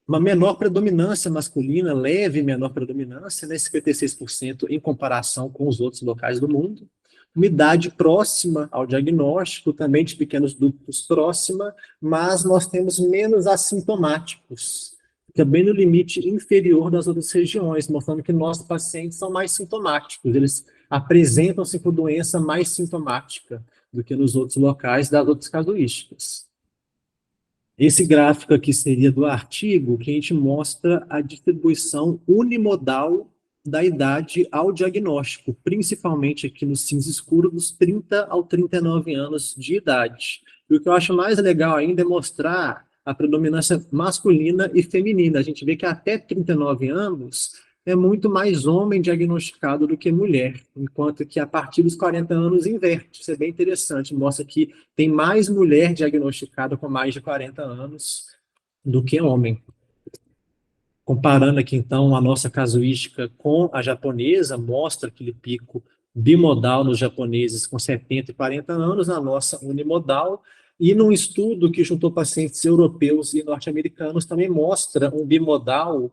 uma menor predominância masculina, leve menor predominância, né, 56% em comparação com os outros locais do mundo. Uma idade próxima ao diagnóstico, também de pequenos ductos próxima, mas nós temos menos assintomáticos, que é bem no limite inferior das outras regiões, mostrando que nossos pacientes são mais sintomáticos, eles apresentam-se com doença mais sintomática do que nos outros locais das outras casuísticas. Esse gráfico aqui seria do artigo, que a gente mostra a distribuição unimodal da idade ao diagnóstico, principalmente aqui no cinza escuro, dos 30 ao 39 anos de idade. E o que eu acho mais legal ainda é mostrar a predominância masculina e feminina. A gente vê que até 39 anos é muito mais homem diagnosticado do que mulher, enquanto que a partir dos 40 anos inverte. Isso é bem interessante, mostra que tem mais mulher diagnosticada com mais de 40 anos do que homem. Comparando aqui, então, a nossa casuística com a japonesa, mostra aquele pico bimodal nos japoneses com 70 e 40 anos, a nossa unimodal, e num estudo que juntou pacientes europeus e norte-americanos também mostra um bimodal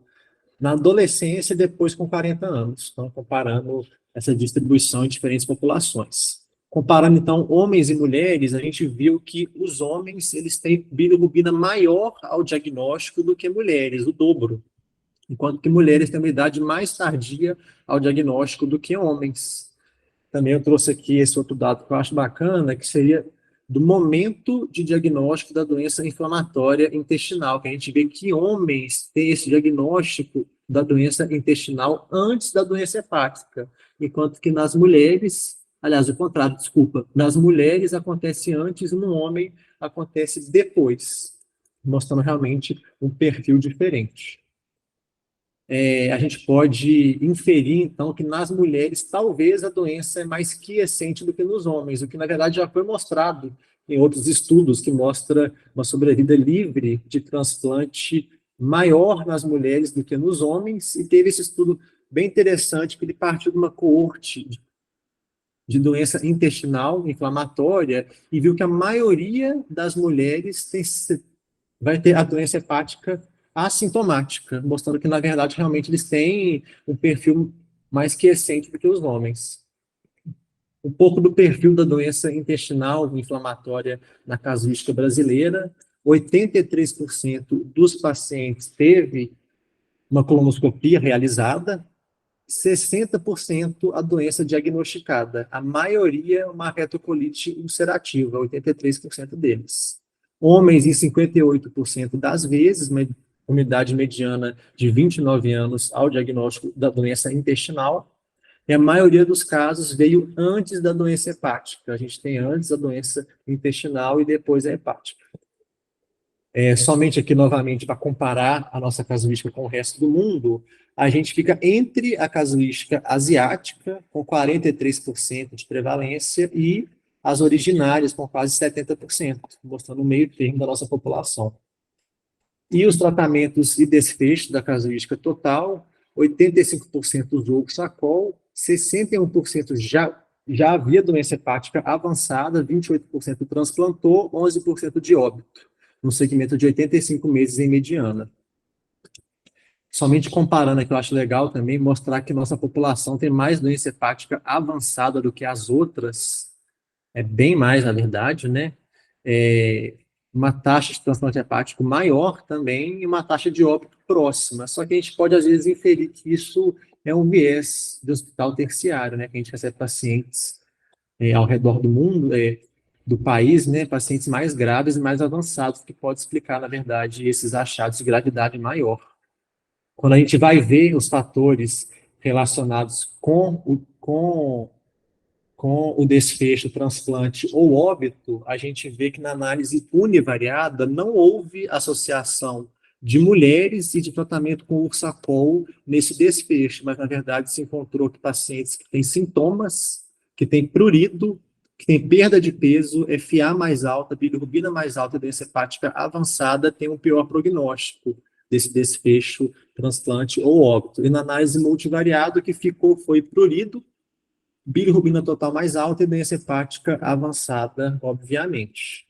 na adolescência e depois com 40 anos. Então, comparando essa distribuição em diferentes populações. Comparando, então, homens e mulheres, a gente viu que os homens eles têm bilirrubina maior ao diagnóstico do que mulheres, o dobro. Enquanto que mulheres têm uma idade mais tardia ao diagnóstico do que homens. Também eu trouxe aqui esse outro dado que eu acho bacana, que seria do momento de diagnóstico da doença inflamatória intestinal, que a gente vê que homens têm esse diagnóstico da doença intestinal antes da doença hepática, enquanto que nas mulheres, aliás, o contrário, desculpa, nas mulheres acontece antes, no homem acontece depois, mostrando realmente um perfil diferente. A gente pode inferir, então, que nas mulheres talvez a doença é mais quiescente do que nos homens, o que, na verdade, já foi mostrado em outros estudos, que mostra uma sobrevida livre de transplante maior nas mulheres do que nos homens, e teve esse estudo bem interessante, que ele partiu de uma coorte de doença intestinal inflamatória e viu que a maioria das mulheres vai ter a doença hepática assintomática, mostrando que, na verdade, realmente eles têm um perfil mais quiescente do que os homens. Um pouco do perfil da doença intestinal inflamatória na casuística brasileira, 83% dos pacientes teve uma colonoscopia realizada, 60% a doença diagnosticada, a maioria uma retocolite ulcerativa, 83% deles. Homens, em 58% das vezes, uma idade mediana de 29 anos ao diagnóstico da doença intestinal, e a maioria dos casos veio antes da doença hepática. A gente tem antes a doença intestinal e depois a hepática. Somente aqui, novamente, para comparar a nossa casuística com o resto do mundo, a gente fica entre a casuística asiática, com 43% de prevalência, e as originárias, com quase 70%, mostrando o meio termo da nossa população. E os tratamentos e desfechos da casuística total, 85% usou Oxacol, 61% já havia doença hepática avançada, 28% transplantou, 11% de óbito, no segmento de 85 meses em mediana. Somente comparando aqui, eu acho legal também mostrar que nossa população tem mais doença hepática avançada do que as outras, bem mais, na verdade, né? Uma taxa de transplante hepático maior também e uma taxa de óbito próxima. Só que a gente pode, às vezes, inferir que isso é um viés de hospital terciário, né? Que a gente recebe pacientes ao redor do mundo, do país, né? Pacientes mais graves e mais avançados, que pode explicar, na verdade, esses achados de gravidade maior. Quando a gente vai ver os fatores relacionados com o desfecho, transplante ou óbito, a gente vê que na análise univariada não houve associação de mulheres e de tratamento com Oxacol nesse desfecho, mas na verdade se encontrou que pacientes que têm sintomas, que têm prurido, que têm perda de peso, FA mais alta, bilirrubina mais alta e doença hepática avançada têm um pior prognóstico desse desfecho, transplante ou óbito. E na análise multivariada o que ficou foi prurido, bilirrubina total mais alta e doença hepática avançada, obviamente.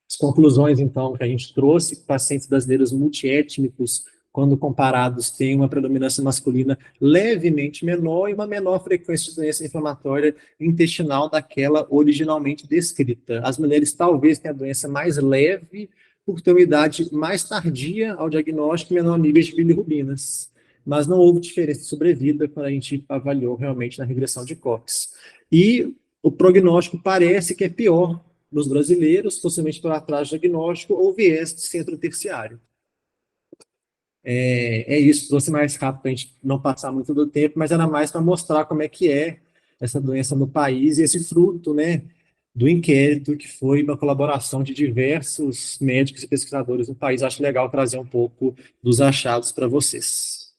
As conclusões, então, que a gente trouxe, pacientes brasileiros multiétnicos, quando comparados, têm uma predominância masculina levemente menor e uma menor frequência de doença inflamatória intestinal daquela originalmente descrita. As mulheres talvez tenham a doença mais leve, por ter uma idade mais tardia ao diagnóstico e menor nível de bilirrubinas. Mas não houve diferença de sobrevida quando a gente avaliou realmente na regressão de Cox. E o prognóstico parece que é pior nos brasileiros, possivelmente por atraso diagnóstico ou viés de centro terciário. Isso, trouxe mais rápido para a gente não passar muito do tempo, mas era mais para mostrar como é que é essa doença no país e esse fruto, né, do inquérito, que foi uma colaboração de diversos médicos e pesquisadores no país. Acho legal trazer um pouco dos achados para vocês.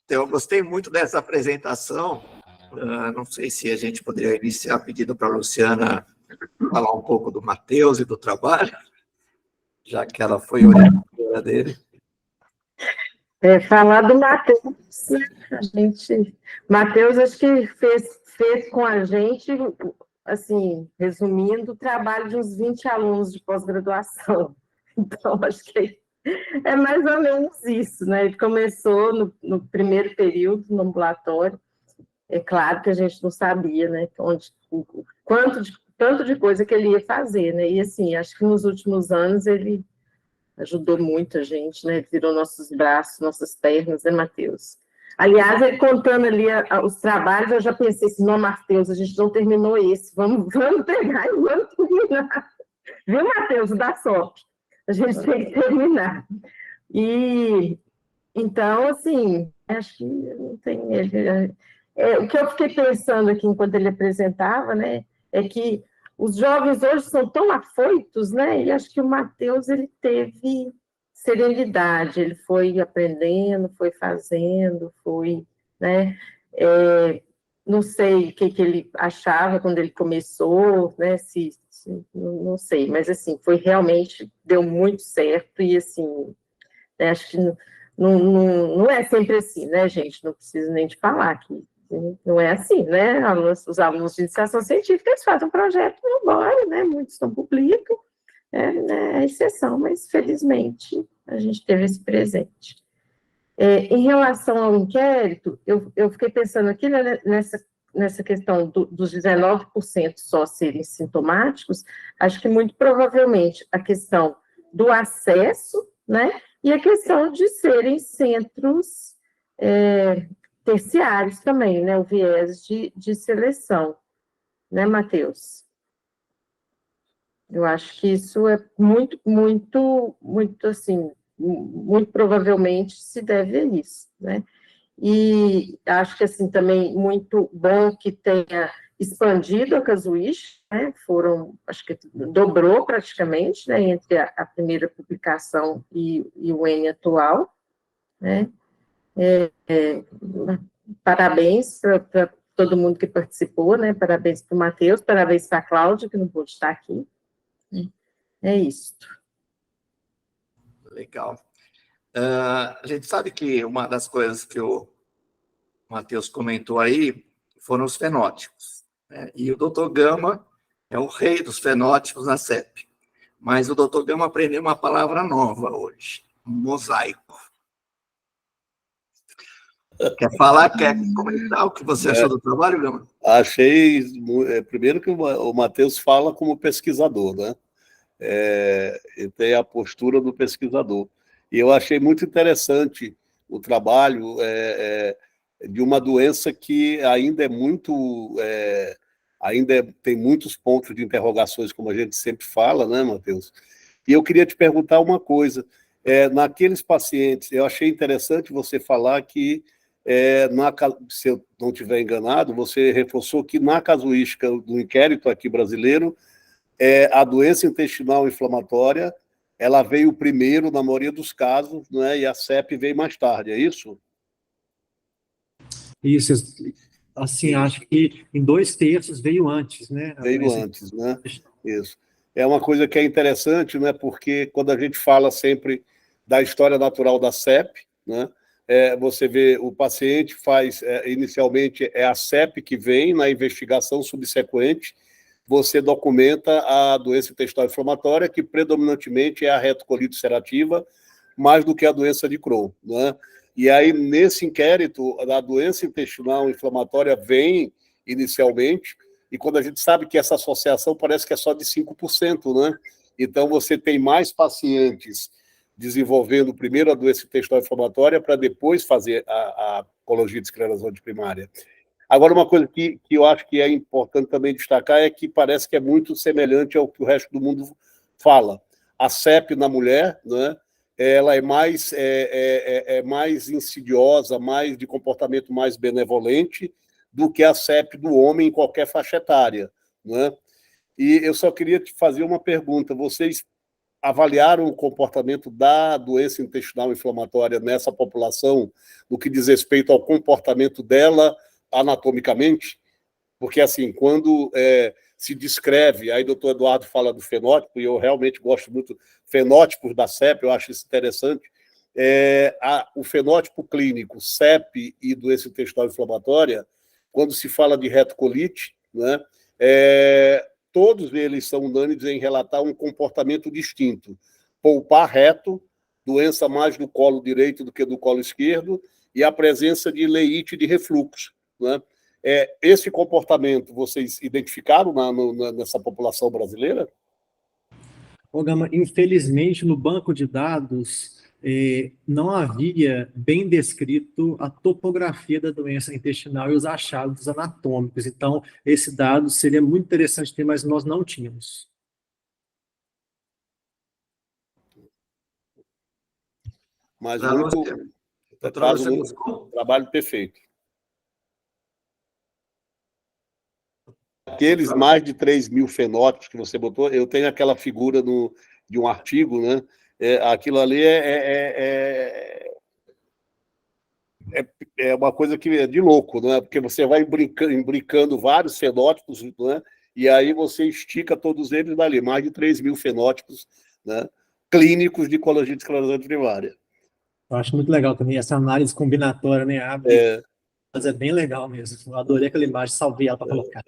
Então, eu gostei muito dessa apresentação. Não sei se a gente poderia iniciar pedindo para a Luciana falar um pouco do Matheus e do trabalho, já que ela foi orientadora dele. Falar do Matheus, Matheus acho que fez com a gente, assim, resumindo, o trabalho de uns 20 alunos de pós-graduação. Então, acho que é mais ou menos isso, né? Ele começou no primeiro período, no ambulatório. É claro que a gente não sabia, né? Tanto de coisa que ele ia fazer, né? E, assim, acho que nos últimos anos ele ajudou muito a gente, né? Ele virou nossos braços, nossas pernas, né, Matheus? Aliás, ele contando ali os trabalhos, eu já pensei assim, não, Matheus, a gente não terminou esse, vamos pegar e vamos terminar. Viu, Matheus? Dá sorte. A gente tem que terminar. E, então, assim, acho que não tem... o que eu fiquei pensando aqui enquanto ele apresentava, né, é que os jovens hoje são tão afoitos, né, e acho que o Matheus, ele teve serenidade, ele foi aprendendo, foi fazendo, foi, né, não sei o que ele achava quando ele começou, né, não sei, mas, assim, foi realmente, deu muito certo, e, assim, né, acho que não é sempre assim, né, gente, não preciso nem de falar aqui. Não é assim, né? Os alunos de iniciação científica, eles fazem um projeto e vão embora, né? Muitos não publicam, é exceção, mas felizmente a gente teve esse presente. Em relação ao inquérito, eu fiquei pensando aqui, né, nessa questão dos 19% só serem sintomáticos, acho que muito provavelmente a questão do acesso, né? E a questão de serem centros terciários também, né, o viés de seleção, né, Matheus? Eu acho que isso é muito, assim, muito provavelmente se deve a isso, né? E acho que, assim, também muito bom que tenha expandido a casuística, né? Acho que dobrou praticamente, né, entre a primeira publicação e o N atual, né? Parabéns para todo mundo que participou, né? Parabéns para o Matheus, parabéns para a Cláudia, que não pôde estar aqui. É isso. Legal. A gente sabe que uma das coisas que o Matheus comentou aí foram os fenótipos, né? E o Dr. Gama é o rei dos fenótipos na CEP. Mas o Dr. Gama aprendeu uma palavra nova hoje, mosaico. Quer falar, quer comentar o que você achou do trabalho, Gama? Achei, primeiro que o Matheus fala como pesquisador, né? Ele tem a postura do pesquisador. E eu achei muito interessante o trabalho de uma doença que ainda é muito... tem muitos pontos de interrogações, como a gente sempre fala, né, Matheus? E eu queria te perguntar uma coisa. Naqueles pacientes, eu achei interessante você falar que, se eu não estiver enganado, você reforçou que na casuística do inquérito aqui brasileiro, a doença intestinal inflamatória, ela veio primeiro na maioria dos casos, né, e a CEP veio mais tarde, é isso? Isso, assim, acho que em 2/3 veio antes, né? Veio antes, né? Isso. É uma coisa que é interessante, né, porque quando a gente fala sempre da história natural da CEP, né, você vê o paciente faz, inicialmente é a CEP que vem na investigação subsequente, você documenta a doença intestinal inflamatória, que predominantemente é a retocolite ulcerativa, mais do que a doença de Crohn, né? E aí, nesse inquérito, a doença intestinal inflamatória vem inicialmente, e quando a gente sabe que essa associação parece que é só de 5%, né? Então, você tem mais pacientes desenvolvendo primeiro a doença intestinal inflamatória para depois fazer a colangite esclerosante primária. Agora, uma coisa que eu acho que é importante também destacar é que parece que é muito semelhante ao que o resto do mundo fala. A CEP na mulher, né, ela é mais insidiosa, mais de comportamento mais benevolente do que a CEP do homem em qualquer faixa etária, né? E eu só queria te fazer uma pergunta. Vocês avaliaram o comportamento da doença intestinal inflamatória nessa população, no que diz respeito ao comportamento dela anatomicamente? Porque, assim, quando se descreve, aí o doutor Eduardo fala do fenótipo, e eu realmente gosto muito fenótipos da CEP, eu acho isso interessante, o fenótipo clínico CEP e doença intestinal inflamatória, quando se fala de retocolite, né, todos eles são unânimes em relatar um comportamento distinto. Poupar reto, doença mais do colo direito do que do colo esquerdo, e a presença de leite de refluxo, né? Esse comportamento vocês identificaram nessa população brasileira? Ô, Gama, infelizmente, no banco de dados, não havia bem descrito a topografia da doença intestinal e os achados anatômicos. Então, esse dado seria muito interessante ter, mas nós não tínhamos. Mas muito trabalho perfeito. Aqueles mais de 3 mil fenótipos que você botou, eu tenho aquela figura de um artigo, né? Aquilo ali é uma coisa que é de louco, né? Porque você vai imbricando vários fenótipos, né? E aí você estica todos eles dali, mais de 3 mil fenótipos, né, clínicos de colangite esclerosante primária. Eu acho muito legal também essa análise combinatória, né? Mas é bem legal mesmo. Eu adorei aquela imagem, salvei ela para colocar.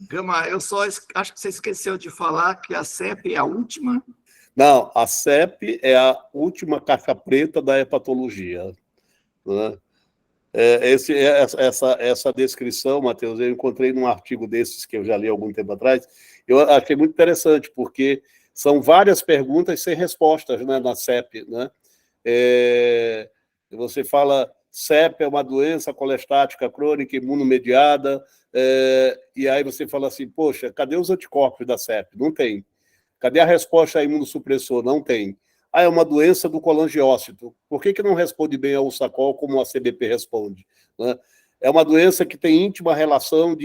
Gama, eu só acho que você esqueceu de falar que a CEP é a última. Não, a CEP é a última caixa preta da hepatologia, né? Essa descrição, Matheus, eu encontrei num artigo desses que eu já li há algum tempo atrás, eu achei muito interessante, porque são várias perguntas sem respostas, né, na CEP, né? Você fala, CEP é uma doença colestática crônica imunomediada, e aí você fala assim, poxa, cadê os anticorpos da CEP? Não tem. Cadê a resposta a imunossupressor? Não tem. É uma doença do colangiócito. Por que não responde bem ao USACOL como a CBP responde, né? É uma doença que tem íntima relação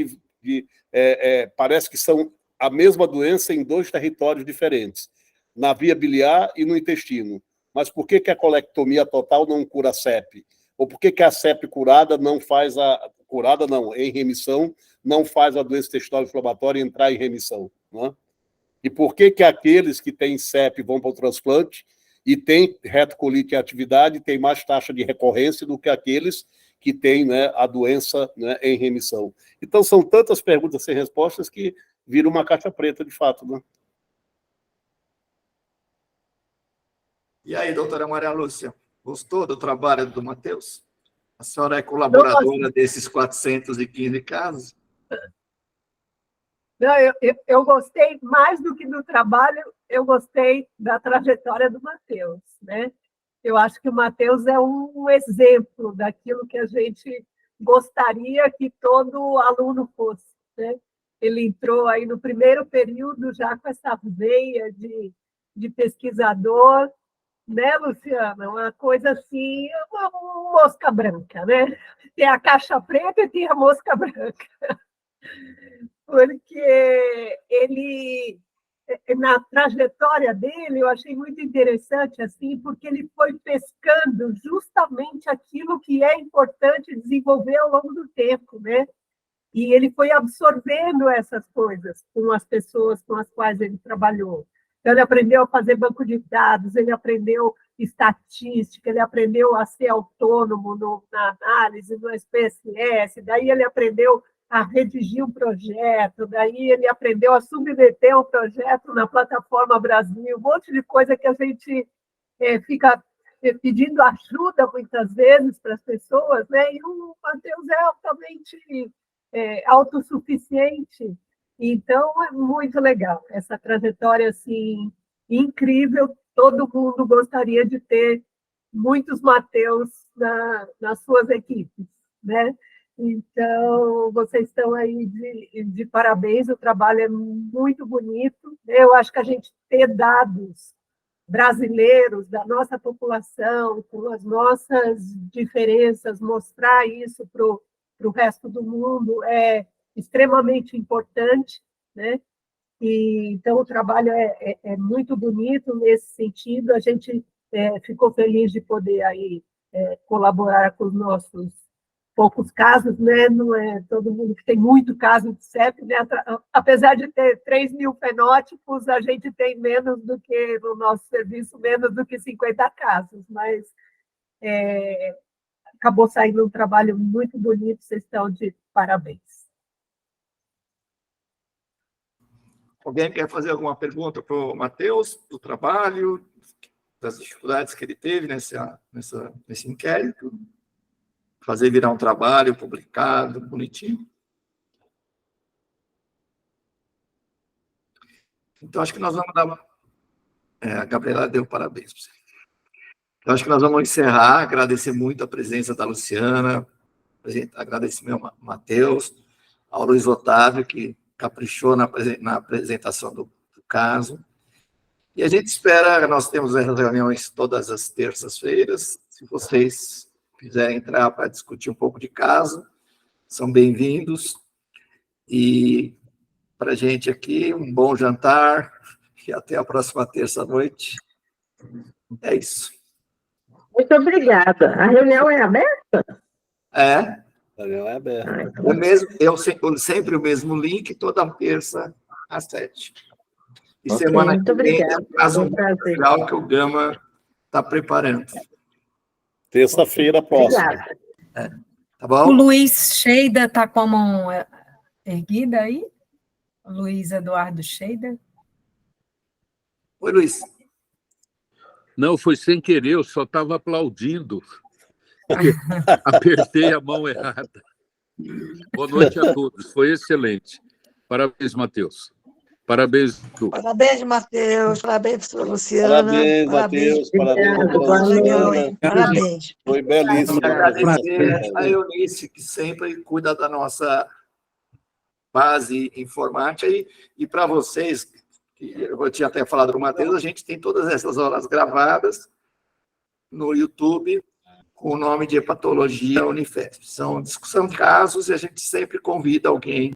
parece que são a mesma doença em 2 territórios diferentes, na via biliar e no intestino. Mas por que a colectomia total não cura a CEP? Ou por que a CEP curada não faz em remissão, não faz a doença intestinal inflamatória entrar em remissão, né? E por que aqueles que têm CEP vão para o transplante e têm retocolite em atividade têm mais taxa de recorrência do que aqueles que têm, né, a doença, né, em remissão? Então, são tantas perguntas sem respostas que vira uma caixa preta, de fato, né? E aí, doutora Maria Lúcia, gostou do trabalho do Matheus? A senhora é colaboradora desses 415 casos? Não, eu gostei mais do que do trabalho, eu gostei da trajetória do Matheus, né? Eu acho que o Matheus é um exemplo daquilo que a gente gostaria que todo aluno fosse, né? Ele entrou aí no primeiro período já com essa veia de pesquisador, né, Luciana? Uma coisa assim, uma mosca branca, né? Tem a caixa preta e tem a mosca branca. Porque ele, na trajetória dele, eu achei muito interessante, assim, porque ele foi pescando justamente aquilo que é importante desenvolver ao longo do tempo, né? E ele foi absorvendo essas coisas com as pessoas com as quais ele trabalhou. Então, ele aprendeu a fazer banco de dados, ele aprendeu estatística, ele aprendeu a ser autônomo na análise, no SPSS, daí ele aprendeu a redigir um projeto, daí ele aprendeu a submeter um projeto na plataforma Brasil, um monte de coisa que a gente fica pedindo ajuda muitas vezes para as pessoas, né? E o Matheus é altamente autossuficiente, então é muito legal essa trajetória assim incrível. Todo mundo gostaria de ter muitos Matheus nas suas equipes, né? Então, vocês estão aí de parabéns, o trabalho é muito bonito. Eu acho que a gente ter dados brasileiros, da nossa população, com as nossas diferenças, mostrar isso para o resto do mundo é extremamente importante, né? E, então, o trabalho é muito bonito nesse sentido. A gente ficou feliz de poder aí, colaborar com os nossos poucos casos, né? Não é todo mundo que tem muito caso de CEP, né? Apesar de ter 3.000 fenótipos, a gente tem menos do que, no nosso serviço, menos do que 50 casos, mas acabou saindo um trabalho muito bonito, vocês estão de parabéns. Alguém quer fazer alguma pergunta para o Matheus, do trabalho, das dificuldades que ele teve nesse inquérito? Fazer virar um trabalho publicado, bonitinho. Então, acho que nós vamos dar... a Gabriela deu parabéns para você. Então, acho que nós vamos encerrar, agradecer muito a presença da Luciana, agradecer ao Matheus, ao Luiz Otávio, que caprichou na apresentação do caso. E a gente espera, nós temos as reuniões todas as terças-feiras, se vocês quiserem entrar para discutir um pouco de caso, são bem-vindos. E para a gente aqui, um bom jantar e até a próxima terça-noite. É isso. Muito obrigada. A reunião é aberta? É. A reunião é aberta. Sempre o mesmo link, toda terça às 7. E Ok, semana muito que vem obrigada. é um caso Foi um prazer. legal que o Gama está preparando. Terça-feira próxima. Obrigada. Tá bom? O Luiz Sheida está com a mão erguida aí? O Luiz Eduardo Sheida. Oi, Luiz. Não, foi sem querer, eu só estava aplaudindo. Apertei a mão errada. Boa noite a todos, foi excelente. Parabéns, Matheus. Parabéns, Du. Parabéns, Matheus. Parabéns, professora Luciana. Parabéns, Matheus. Parabéns, doutora Luciana. Parabéns. Foi belíssimo. Agradecer a Eunice, que sempre cuida da nossa base informática. E para vocês, que eu tinha até falado para o Matheus, a gente tem todas essas aulas gravadas no YouTube com o nome de Hepatologia Unifesp. São discussão de casos e a gente sempre convida alguém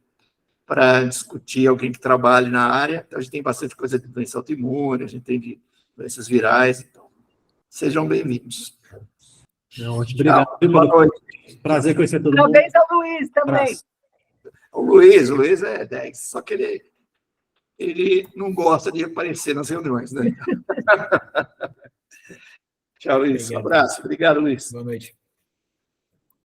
para discutir, alguém que trabalhe na área. Então, a gente tem bastante coisa de doença autoimune, a gente tem de doenças virais. Então, sejam bem-vindos. Obrigado. Boa noite. Prazer conhecer todo mundo. Parabéns ao Luiz também. O Luiz é 10, só que ele não gosta de aparecer nas reuniões, né? Tchau, Luiz. Um abraço. Obrigado, Luiz. Boa noite.